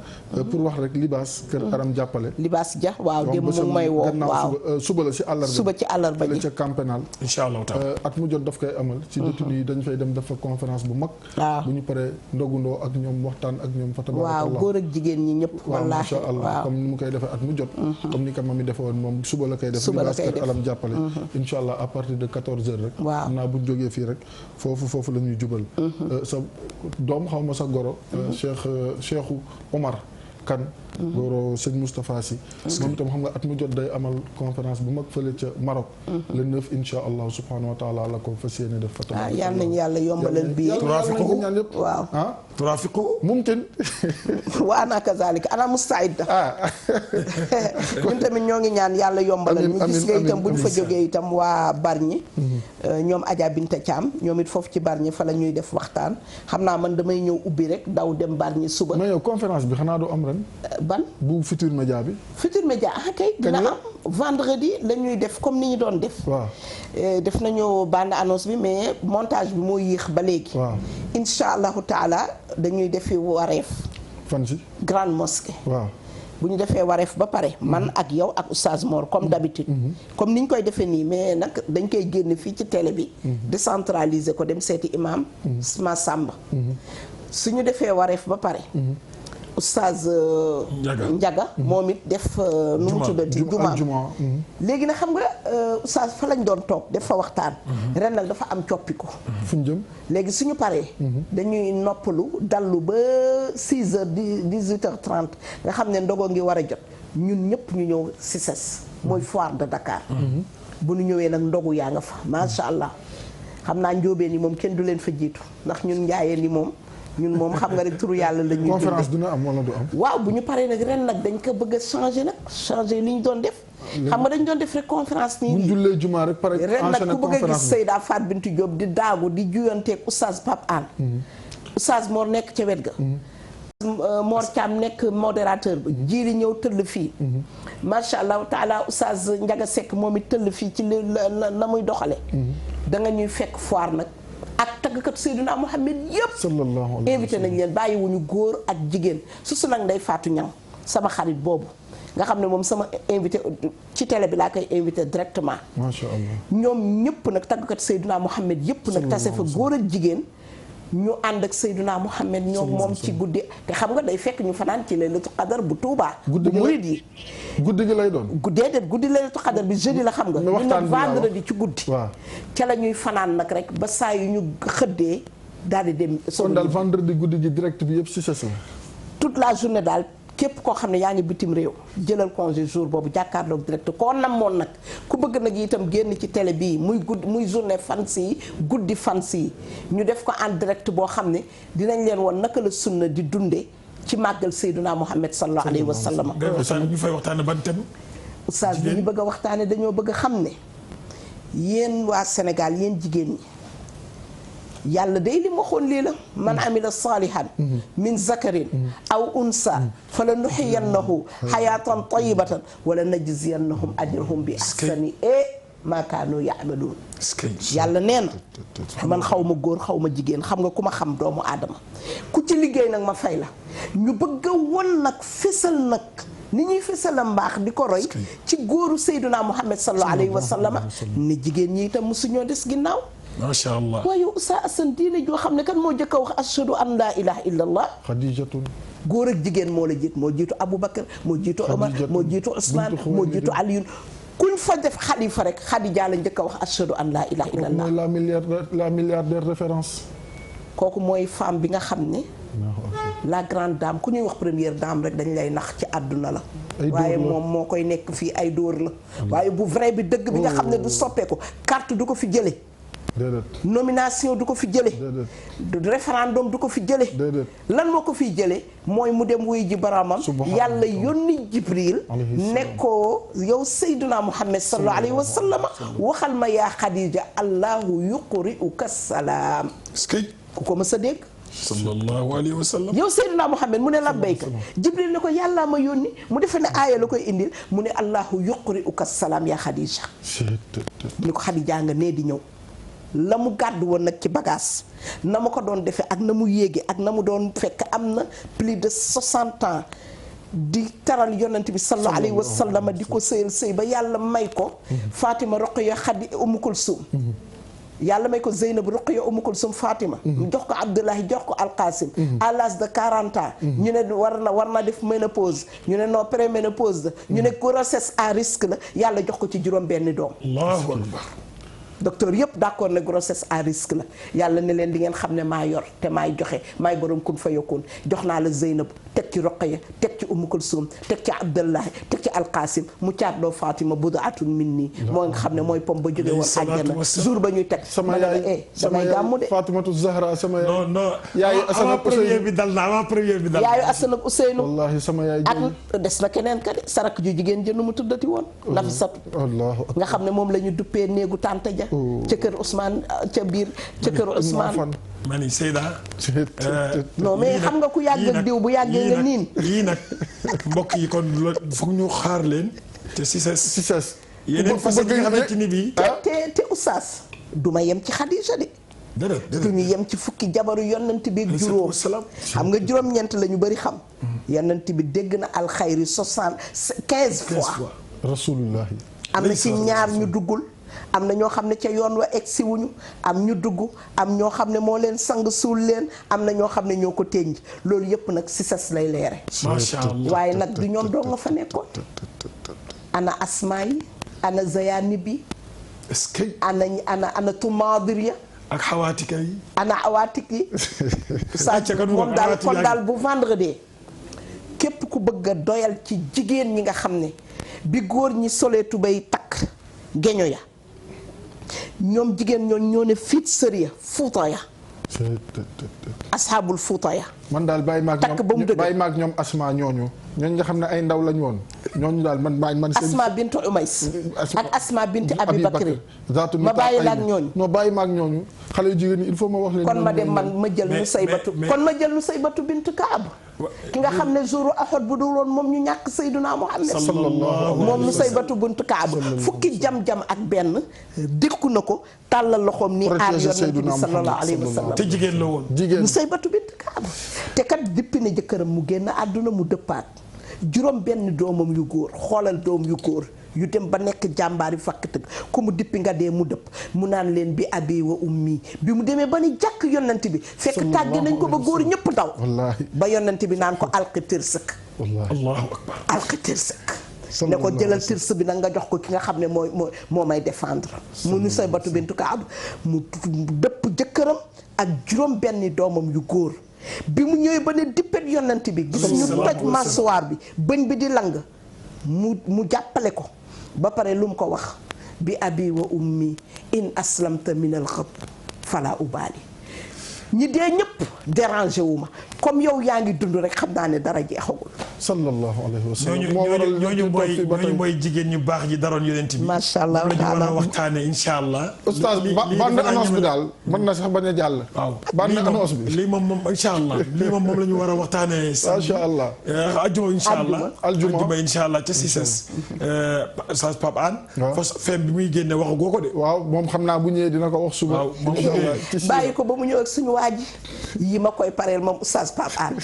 pour wax rek Libaas kër Aram jàppale. Libaas Dia waaw démb mu may woo waaw suba la si àllarba. suba ci àllarba ji ca camp pénal. incha allah at mu jot daf koy amal. ci détenu yi dañ fay dem dafa conférence bu mag. waaw bu ñu paree ndogundoo ak ñoom waxtaan ak ñoom fa tabarakallah. waaw góor ak jigéen ñi ñëpp. wallaahi waaw macha allah comme ni mu koy defee at mu jot. comme ni ko mami defee woon moom suba la koy def. Libaas kër Aram jàppale. incha allah à partir de 14h rek. waaw xam naa bu ñu jógee fii rek foofu la ñuy jubal. sa doom xaw ma sa goro. Cheikhu Omar Kan goro sëñ Moustapha Sy moom itam xam nga at mu jot day amal conférence bu mag fële ca Maroc le 9 insha allah subhanahu wa taala la ko fas yéene def fa yal nañu yàlla yombalal bi ñaan yëpp waaw turafiqu mumkin wa ana kazalika ana mustaid ñun tamit ñoo ngi ñaan yàlla yombalal ñu gis nga itam bu ñu fa jógee itam waa Bargny ñoom Adja Binta Thiam ñoom it foofu ci Bargny fa la ñuy def waxtaan xam naa man damay ñëw ubbi rek daw dem Bargny suba mais yow conférence bi xanaa doo am ren ban bu Futur Média bi. Futur Média kay dina am vendredi la ñuy def comme ni ñu doon def. waaw def nañu bande annonce bi mais montage bi moo yéex ba léegi. waaw incha allahu taala dañuy defi wareef. fan si. grande mosquée. waaw. bu ñu defee wareef ba pare. man ak yow ak oustaz Mor comme d'habitude. comme ni ñu koy defee nii mais nag dañ koy génn fii ci télé bi. décentraliser ko dem seeti imam. Massamba. su ñu defee wareef ba pare. oustaz Njaga moom it def nu mu tuddati jumaa léegi nag xam nga oustaz fa lañ doon toog def fa waxtaan ren nag dafa am coppiku fu ñu jëm léegi suñu paree dañuy noppalu dallu ba 6 heures 18 heures 30 nga xam ne ndogo ngi war a jot ñun ñëpp ñu ñëw CICES mooy foire de Dakar bu ñu ñëwee nag ndogu yaa nga fa macha allah xam naa njóobeen yi moom kenn du leen fa jiitu ndax ñun njaayeen yi moom ñun moom xam nga rek turu yàlla la ñuy conférence dina am wala du am. waaw bu ñu paree nag ren nag dañ ko bëgg a changer nag changer li ñu doon def. xam nga dañ doon def rek conférence nii. bu ñu jullee jumaa rek pare ren nag ku bëgg a gis Seyda Fat Bintou Diop di daagu di juyanteeg oustaz Pape Anne. oustaz Mor nekk ca wet ga. Mor Thiam nekk modérateur bi jiili ñëw tëll fii. macha allah taala oustaz Ndiaga Seck moom it tëll fii ci la muy doxale da nga ñuy fekk foire nag. ak tàggkat Seydina Mohamed yëpp. sallallahu alayhi invité nañ leen bàyyiwuñu góor ak jigéen su nag Ndeye Fatou Niang sama xarit boobu nga xam ne moom sama invité ci télé bi laa koy invité directement. macha allah ñoom ñëpp nag tàggkat Seydina Mohamed yëpp nag tase fa góor ak jigéen. ñu ànd ak Seydina Mohamed ñoom moom ci guddi te xam nga day fekk ñu fanaan ci laylatul qadar bu Touba. guddi gi murid yi guddi gi lay doon. déedéet guddi laylatul qadar bi jeudi la xam nga. mais waxtaan bi vendredi ci guddi. waaw ca la ñuy fanaan nag rek ba saa yu ñu xëddee daal di dem. kon daal vendredi guddi gi direct bi yëpp si ses la. toute la journée daal képp koo xam ne yaa ngi bitim réew jëlal congé jour boobu jàkkaarloog direct koo namoon nag ku bëgg nag itam génn ci télé bii muy guddi muy journée fans yi guddi fans yi ñu def ko en direct boo xam ne dinañ leen woon naka la sunna di dunde ci màggal Seydina Muhammad sallallahu alayhi wa sallam. ñu fay waxtaane ban thème. oustaz bi ñu bëgg a waxtaane dañoo bëgg a xam ne yéen waa Sénégal yéen jigéen ñi yàlla day li mu waxoon lii la man amila salihan min zakarin aw unsa fala nuxiyannahu xayatan tayibatan wala najziyannahum ajrahum bi ahsani ma kaanu yaamaluun yàlla nee na man xaw ma góor xaw ma jigéen xam nga ku ma xam doomu aadama ku ci liggéey nag ma fay la ñu bëgg a won nag fésal nag ni ñuy fésal a mbaax di ko roy ci góoru Seydina Muhammad sallallahu alayhi wa sallam ne jigéen ñi itam mosuñoo des ginnaaw macha allah waaye Oustaz Assane diine joo xam ne kan moo jëkk a wax ashhadu an laa ilaha illa allah Xadijatu góor ak jigéen moo la jiit moo jiitu Aboubacar moo jiitu Omar moo jiitu Ousmane moo jiitu Aliyun kuñ fa def xalifa rek Xadija la njëkk a wax ashhadu an laa ilaha illa allah la milliardaire référence kooku mooy femme bi nga xam ne la grande dame ku ñuy wax première dame rek dañ lay nax ci àdduna la waaye moom moo koy nekk fii ay dóor la waaye bu vrai bi dëgg bi nga xam ne du soppeeku carte du ko fi jële nomination du ko fi jële référendum du ko fi jële lan moo ko fiy jële mooy mu dem wuy ji boroomam yàlla yónni Jibril nekkoo yow Seydina Muhammad sallallahu alayhi wa sallam waxal ma yaa Xadija allahu yuqri'uka salaam ku ko mës a dégg sallallahu alayhi wa sallam yow Seydina Muhammad mu ne labbayka Jibril ne ko yàllaa ma yónni mu defe ne aaya la koy indil mu ne allahu yuqri'uka salaam yaa Xadija ni ko Xadija nga nee di ñëw la mu gàddu woon nag ci bagage na ma ko doon defee ak na mu yéege ak na mu doon fekk am na plus de 60 ans di taral yonent bi sallallahu alayhi wa sallam di ko sëyal sëy ba yàlla may ko Fatima Roqaya Xadi Umu Kulsum yàlla may ko Zeynab Roqaya Umu Kulsum Fatima jox ko Abdullahi jox ko Alqasim à l'âge de 40 ans ñu ne war na def ménopause ñu ne non préménopause la ñu ne grossesse à risque la yàlla jox ko ci juróom benni doom Allahu akbar docteur yëpp d'accord ne grossesse à risque la yàlla ne leen di ngeen xam ne maa yor te maay joxe maay borom kun fa yokkoon jox naa la Zeynab teg ci Roqaya teg ci Umu Kulsum teg ci Abdullahi teg ci Alqasim mu caat doo Fatima budaatun minni moo nga xam ne mooy pom ba jóge woon àjjana jour ba ñuy teg sama yaay damay gàmmu de Fatimatu Zahra sama yaay non yaayu Asan ak première bi dal na avant première bi dal yaayu Asan ak Useynu wallahi sama yaay ak des na keneen ka de sarak ju jigéen jënu mu tuddati woon Nafisatu nga xam ne moom la ñu duppee néegu tànta ja ca kër Ousmane ca biir ca kër Ousmane mani Seyda non mais xam nga ku yàgg ak diw bu yàggee nga niin yii nag mbokk yi kon foog ñu xaar leen te CICES yeneen facette yi nga xamante ni bii te Oustaz du ma yem ci Xadija de du ñu yem ci fukki jabaru yonent bi ak juróom xam nga juróom-ñeent la ñu bëri xam yonent bi dégg na alxayri 75 fois rasulullahi am na ci ñaar ñu duggul am na ñoo xam ne ca yoon wa egsi wuñu am ñu dugg am ñoo xam ne moo leen sang suul leen am na ñoo xam ne ñoo ko ténj loolu yëpp nag si sas lay leere macha allah waaye nag du ñoom doo nga fa nekkoon ana asmaa yi ana zayanib yi est-ce que ana tumaadiriya ak xawaatika yi ana awaatik yi sa moom daal kon daal bu vendredi képp ku bëgg a doyal ci jigéen ñi nga xam ne bi góor ñi solee tubéy takk geño ya ñoom jigéen ñoo ne fiit sëriya fuuta ya asxaabul fuuta ya man daal bàyyi maag ñoom asma ñooñu nga xam ne ay ndaw lañ woon ñooñu daal man asma bint umays ak asma bint abi bakri ma bàyyi la ak ñooñu non bàyyi maag ñooñu xale yu jigéen ñi il faut ma wax leen kon ma dem man ma jël nu saybatu bint kaab ki nga xam ne jouru Uhud bu dul woon moom ñu ñàkk Seydina Muhammad moom nu saybatu bint kaab fukki jam-jam ak benn dékku na ko tàllal loxoom ni aar yonent bi sallallahu alayhi wa sallam te jigéen la woon nu saybatu bint kaab te kat dippi ne jëkkëram mu génn àdduna mu dëppaat juróom benn doomam yu góor xoolal doom yu góor yu dem ba nekk jàmbaar yu fakk tëgg ku mu dippi nga dee mu dëpp mu naan leen bi abi wa ummi bi mu demee ba ni jàkk yonent bi fekk tàgge nañ ko ba góor ñëpp daw ba yonent bi naan ko alqi tirsëk allahu akbar alqi tirsëk ne ko jëlal tirs bi nag nga jox ko ki nga xam ne moo may défendre mu nu say batu bintu Kaab mu dëpp jëkkëram ak juróom benn doomam yu góor bi mu ñëwee ba ne dippet yonent bi gis ñu toj masuwaar bi bëñ bi di lang mu jàppale ko ba pare lu mu ko wax bi abi wa ummi in aslamta min al xab fala ubaali ñi dee ñëpp dérangé wu ma comme yow yaa ngi dund rek xam naa ne dara jeexagul. sallallahu alayhi wa sallam ñooñu mooy jigéen ñu baax ji daroon yonent bi. macha allah la ñu war a waxtaanee incha allah. oustaz bande annonce bi daal mën na sax bañ a jàll. waaw bande annonce bi lii moom incha allah lii moom la ñu war a waxtaanee. macha allah ajjuma incha allah. aljuma incha allah ca Cissés. oustaz Pape Hann. waaw fos feem bi muy génne waxagoo ko de. waaw moom xam naa bu ñëwee dina ko wax suba. waaw moom bàyyi ko ba mu ñëw ak suñu waa ji yi ma koy pareel moom oustaz Pape Hann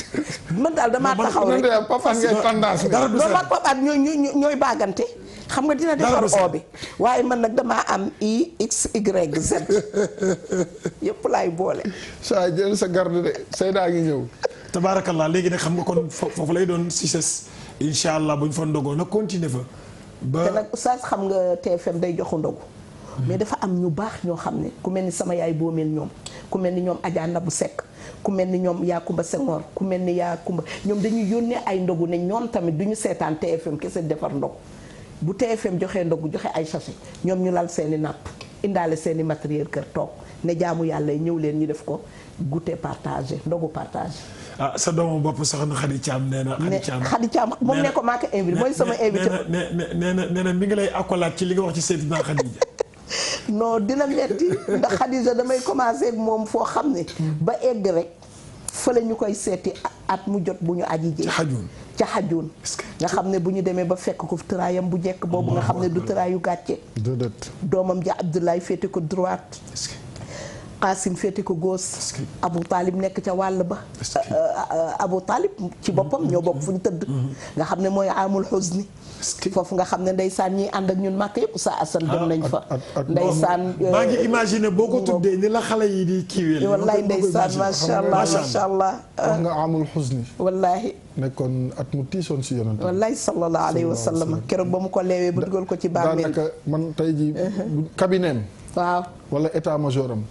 man daal damaa taxaw rek Pape Hann ngay tendance dara du maag Pape Hann ñooy baagante xam nga dina defar o bi waaye man nag damaa am IXYZ yëpp laay boole. saa jël sa garde de Seyda ngi ñëw. tabaarakallah léegi nag xam nga kon foofu lay doon Cissés incha allah bu ñu fa ndogoo nag continuer fa. te nag oustaz xam nga TFM day joxu ndogu. mais dafa am ñu baax ñoo xam ne ku mel ni sama yaay boo mel ñoom ku mel ni ñoom Adja Nabou Seck ku mel ni ñoom Yakumba Senghor ku mel ni Yakumba ñoom dañuy yónnee ay ndogu ne ñoom tamit du ñu seetaan TFM kese defar ndogu bu TFM joxee ndogu joxe ay sachet ñoom ñu lal seeni napp indaale seeni matériel kër toog ne jaamu yàlla yi ñëw leen ñu def ko goûter partagé ndogu partagé. ah sa doomu bopp soxna Khady Thiam nee na. Khady Thiam moom ne ko maa ko invité mooy sama invité. nee na mi ngi lay accolade ci li nga wax ci Seydina Khadija. non dina metti ndax Khadija damay commencé ak moom foo xam ne ba egg rek fële ñu koy seeti at mu jot bu ñu aji jee ca xajuun nga xam ne bu ñu demee ba fekk ko tëraayam bu jekk boobu nga xam ne du tëraayu gàcce doomam ja Abdoulaye féete ko droite Qasim féete ko gauche Abou Talib nekk ca wàll ba Abou Talib ci boppam ñoo bokk fu ñu tëdd nga xam ne mooy amul xuzni foofu nga xam ne ndeysaan ñi ànd ak ñun màkk yëpp sa asan dem nañ fa ndeysaan maa ngi imaginer boo ko tuddee ni la xale yi di kiiwee wallaay ndeysaan macha allah macha allah wax nga amul xuzni wallaahi nekkoon at mu tiisoon si yonent wallaay sallallahu alayhi wa sallam keroog ba mu ko leewee ba dugal ko ci bàmmeel daanaka man tey ji cabinet waaw wala état major am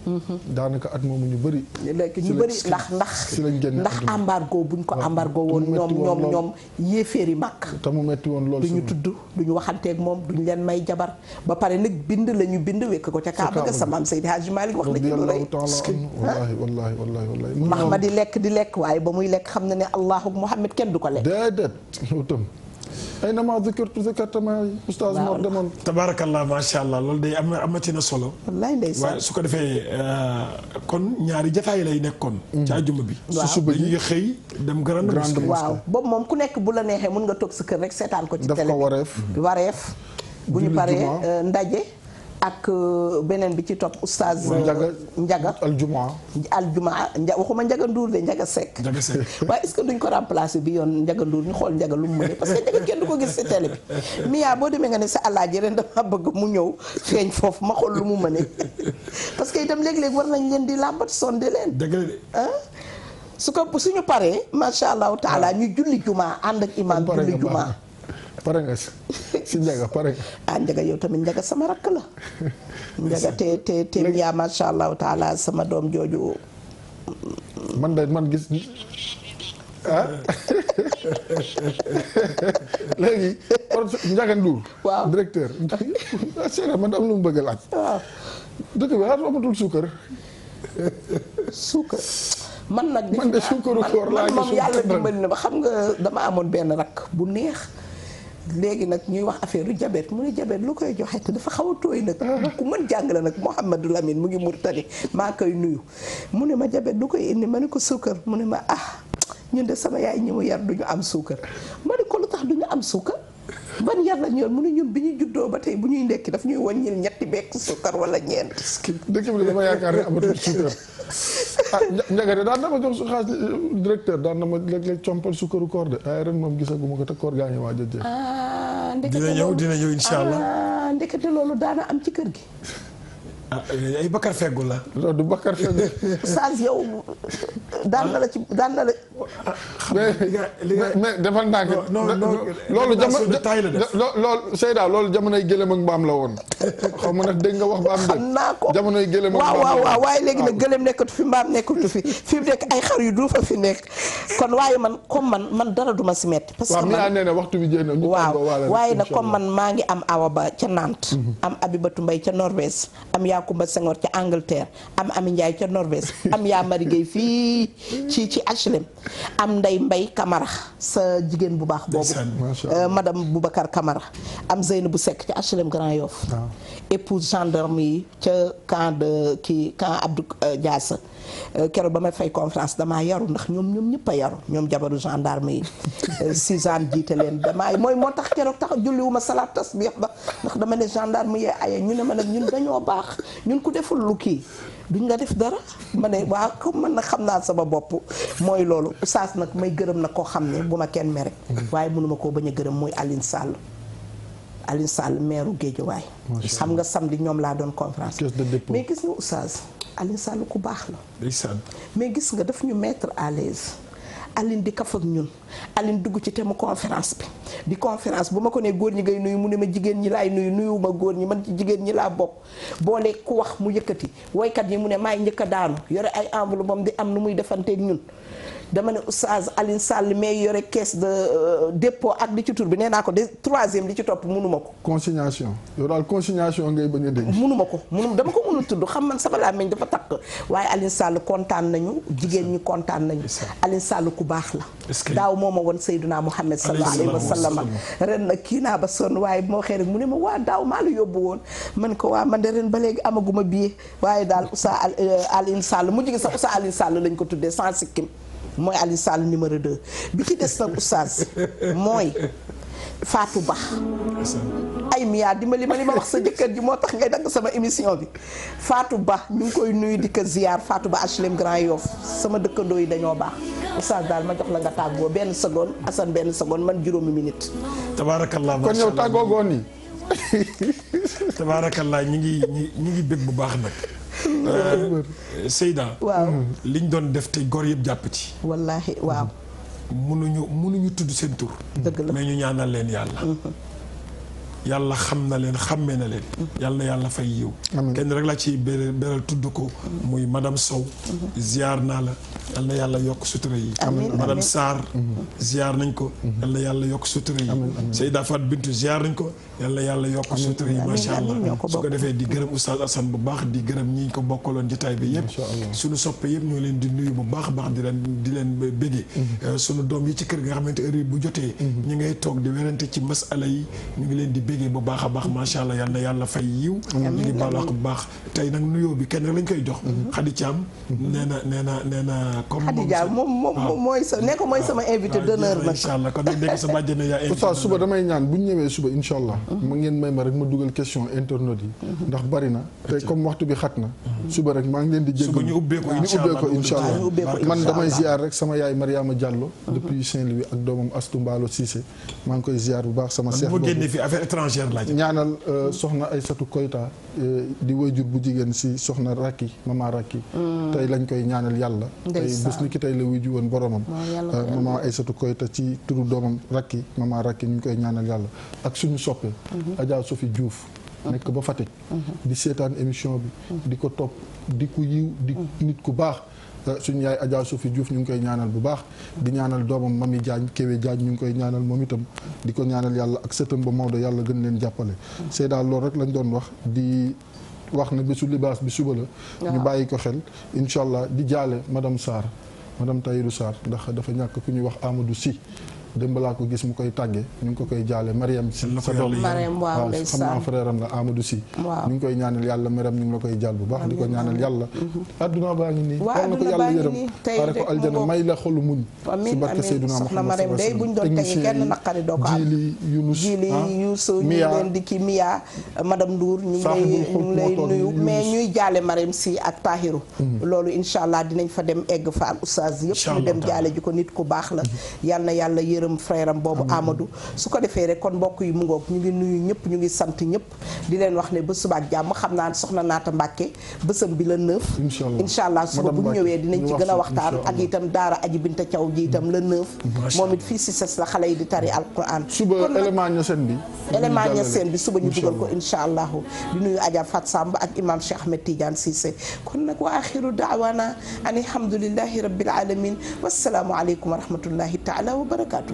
daanaka at moomu ñu bëri léegi ñu bëri ndax embargo buñ ko embargo woon ñoom yéeféeri màkk te mu metti woon loolu duñu tudd duñu waxanteeg moom duñu leen may jabar ba pare nag bind la ñu bind wekk ko ca Kaaba ga sama am Seydi Hadji Malick wax na ci lu rëy wallahi max ma di lekk waaye ba muy lekk xam na ne Allahu Muhammad kenn du ko lekk déedéet utam ay na ma zakarta ma oustaz Mor demoon tabaarakallah macha allah loolu day amati na solo wallaay ndeysaan waaye su ko defee kon ñaari jataay lay nekkoon ci àjjuma bi su suba dañuy xëy dem grande mosquée waaw boobu moom ku nekk bu la neexee mën nga toog sa kër rek seetaan ko ci télé daf ko wareef bu ñu paree ndaje ak beneen bi ci topp oustaz Njaga aljumaa waxuma Njaga Nduur de Njaga Seck waaye est-ce que duñ ko remplacer bi yoon Njaga Nduur ñu xool Njaga lu mu mëne parce que Njaga kenn du ko gis ci télé bi Mia boo demee nga ne sa alaaji ren dama bëgg mu ñëw feeñ foofu ma xool lu mu mëne parce que itam léeg-léeg war nañ leen di làmbat sonde leen suñu paree macha allahu taala ñu julli jumaa ànd ak imaam julli jumaa pare nga si Njaga pare nga Njaga yow tamit Njaga sama rakk la Njaga te Mia macha allahu taala sama doom jooju man gis léegi Njaga Nduur waaw directeur seera man am lu mu bëgg a laaj waaw dëkk bi xaar amatul suukar man nag man de suukaru koor laa moom yàlla dimbali na ba xam nga dama amoon benn rakk bu neex léegi nag ñuy wax affaire u diabète mu ne diabète lu koy joxe te dafa xaw a tooy nag ku mën jàng la nag Mouhamadou Lamine mu ngi Mauritanie maa koy nuyu mu ne ma diabète lu koy indi ma ne ko suukar mu ne ma ñun de sama yaay ñi mu yar duñu am suukar ma ne ko lu tax duñu am suukar ban yar lañu yor mu ne ñun bi ñu juddoo ba tey bu ñuy ndekki daf ñuy wàññil ñetti bekk suukar wala ñeent dëkk bi dama yaakaar ne amatul suukar Njaga de daan na ma jox su xaas directeur daan na ma léeg-léeg compal suukaru koor de waaye ren moom gisaguma ko te koor gaa ngi waaj a jeex dina ñëw insha allah ndekete loolu daana am ci kër gi ay Bakar feggu la loolu du Bakar feggu Oustaz yow daan na la mais defal naa ko loolu loolu Seyda loolu jamonoy gëlëm ak mbaam la woon xaw ma nag dégg nga wax ba am de xam naa ko jamonoy gëlëm ak mbaam waaw waaye léegi nag gëlëm nekkatu fi mbaam nekkatu fi fi mu nekk ay xar yu du fa fi nekk kon waaye man comme man dara duma si metti parce que waaw mi nee na waxtu bi jéem na waaw waaye nag comme man maa ngi am Awa Ba ca Nantes am Abibatu Mbay ca Norvège am Kumba Senghor ca Angleterre am Ami Ndiaye ca Norvège am yaa Marie Gueye fii ci HLM am Ndey Mbay Camara sa jigéen bu baax boobu madame Boubacar Camara am Zeynabou Seck ca HLM Grand Yoff épouse gendarme yi ca camp Abdou Diassa keroog ba may fay conférence damaa yaru ndax ñoom ñëpp a yaru ñoom jabaru gendarme yi Suzanne jiite leen damaa mooy moo tax keroog tax julliwuma salaat tasbih ba ndax dama ne gendarme yee aye ñu ne ma nag ñun dañoo baax ñun ku deful lu kii duñ la def dara ma ne waa comme man nag xam naa sama bopp mooy loolu oustaz nag may gërëm nag koo xam ne bu ma kenn mere waaye mënuma koo bañ a gërëm mooy Aline Sall maire Guédiawaye xam nga samedi ñoom laa doon conférence mais gis nga oustaz Aline Sall ku baax la mais gis nga daf ñu mettre à l'aise Aline di kaf ak ñun Aline dugg ci thème conférence bi di conférence bu ma ko ne góor ñi ngay nuyu mu ne ma jigéen ñi laay nuyu ma góor ñi man ci jigéen ñi laa bokk boole ku wax mu yëkkati woykat yi mu ne maay njëkk a daanu yore ay enveloppe moom di am nu muy defanteeg ñun dama ne oustaz Aline Sall mais yore caisse de dépôt ak li ci tur bi nee naa ko de troisième li ci topp mënuma ko consignation yow daal consignation ngay bañ a dégg mënuma ko dama ko mënul tudd xam man sama làmmiñ dafa takk waaye Aline Sall kontaan nañu jigéen ñi kontaan nañu Aline Sall ku baax la daaw moo ma woon Seydina Muhammad sallallahu alayhi wa sallam ren nag kii naa ba sonn waaye moo xëy rek mu ne ma waa daaw maa la yóbbu woon man ko waa man de ren ba léegi amaguma billet waaye daal oustaz Aline Sall mu jigi sax oustaz Aline Sall lañ ko tuddee sans sikkim mooy Aline Sall numéro 2 bi ci des nag oustaz mooy Fatou Ba ay Mia dimbali ma li ma wax sa jëkkër ji moo tax ngay dagg sama émission bi Fatou Ba ñu ngi koy nuyu di ko ziar Fatou Ba HLM Grand Yoff sama dëkkandoo yi dañoo baax oustaz daal ma jox la nga tàggoo benn seconde Assane benn seconde man juróomi minute tabaarakallah kon yow tàggoo goon nii tabaarakallah ñi ngi bëgg bu baax nag Seyda waaw liñ doon def te góor yëpp jàpp ci wallaahi waaw mënuñu tudd seen tur dëgg la mais ñu ñaanal leen yàlla xam na leen xàmmee na leen yàlla na yàlla fay yiw kenn rek la ci beral tudd ko muy madame Sow ziar naa la yàlla na yàlla yokk sutura yi madame Sarr ziar nañ ko yàlla na yàlla yokk sutura yi Seyda Fat Bintou ziar nañ ko yàlla na yàlla yokk sutura yi macha allah su ko defee di gërëm oustaz Assane bu baax di gërëm ñi ko bokkaloon jotaay bi yëpp suñu soppe yëpp ñoo leen di nuyu bu baax baax di leen béggee suñu doom yi ci kër nga xamante heure bu jotee ñi ngay toog di werante ci masala yi ñu ngi leen di béggee bu baax a baax macha allah yal na yàlla fay yiw. ñu ngi baalu ak bu baax tey nag nuyoo bi kenn lañ koy jox. Khady Thiam nee na comme Khady Dia moom mooy sa ne ko mooy sama invité d'honneur nag. incha allah kon nag dégg sa bàjjen yaa invité. Oustaz suba damay ñaan bu ñu ñëwee suba incha allah. ma ngeen may ma rek ma dugal question internautes yi. ndax bari na te comme waxtu bi xat na. suba rek maa ngi leen di jéggal. suba ñu ubbee ko incha allah man damay ziar rek sama yaay Mariama Diallo. depuis Saint-Louis ak doomam Astou Mballo Cissé. maa ngi koy ziar bu baax sama seex boobu. bu génnee fi affaire étrangère laaj. ñaanal soxna Aïssatou Koyta di wayjur bu jigéen si soxna Rakki mama Rakki. tey lañ koy ñaanal yàlla. tey bés ni ki tey la wuju woon boromam. mama Aïssatou Koyta ci turu doomam Rakki mama Rakki ñu ngi koy ñaanal yàlla ak suñu soppe. Adja Sophie Diouf. nekk ba Fatick. di seetaan émission bi. di ko topp di ku yiw di nit ku baax. suñu yaay Adja Sophie Diouf ñu ngi koy ñaanal bu baax di ñaanal doomam Mami Diagne Kéwé Diagne ñu ngi koy ñaanal moom itam di ko ñaanal yàlla ak sëtam ba Maodo yàlla gën leen jàppale. c'est daal loolu rek lañ doon wax di wax na bésu libaas bi suba la. ñu bàyyi ko xel incha allah di jaale madame Sarr madame Tahirou Sarr ndax dafa ñàkk ku ñuy wax Amadou Sy. démb laa ko gis mu koy tàggee ñu ngi ko koy jaale Mariam si sa doom waaw xam naa frère am la Amadou Sy ñu ngi koy ñaanal yàlla Mariam ñu ngi la koy jaal bu baax di ko ñaanal yàlla adduna baa ngi nii yal na ko yàlla yërëm xaare ko aljana may la xolu muñ si barke Seydina Muhammad Mariam day buñ doon tege kenn naqari doo ko am Jili Yunus Youssou ñu leen di ki Mia madame Ndour ñu ngi lay nuyu mais ñuy jaale Mariam Sy ak Tahirou loolu incha allah dinañ fa dem egg fa ak oustaz yëpp ñu dem jaale ji ko nit ku baax la yal na yàlla frère am boobu Amadou su ko defee rek kon mbokk yi mu ngoog ñu ngi nuyu ñëpp ñu ngi sant ñëpp di leen wax ne ba suba ak jàmm xam naa soxna Naata Mbàkke bésam bi la 9 incha allah suba bu ñu ñëwee dinañ ci gën a waxtaan ak itam daara Aji Binta Thiaw ji itam la 9 moom it fii si ses la xale yi di tari alquran suba élément ñaseen bi suba ñu dugal ko incha allahu di nuyu Adja Fat Samb ak imam Cheikh Ahmed Tidiane Cissé kon nag wa axiru daawana an alhamdulillahi rabbil alamin wassalaamu aleykum wa rahmatullahi taala wa barakatuh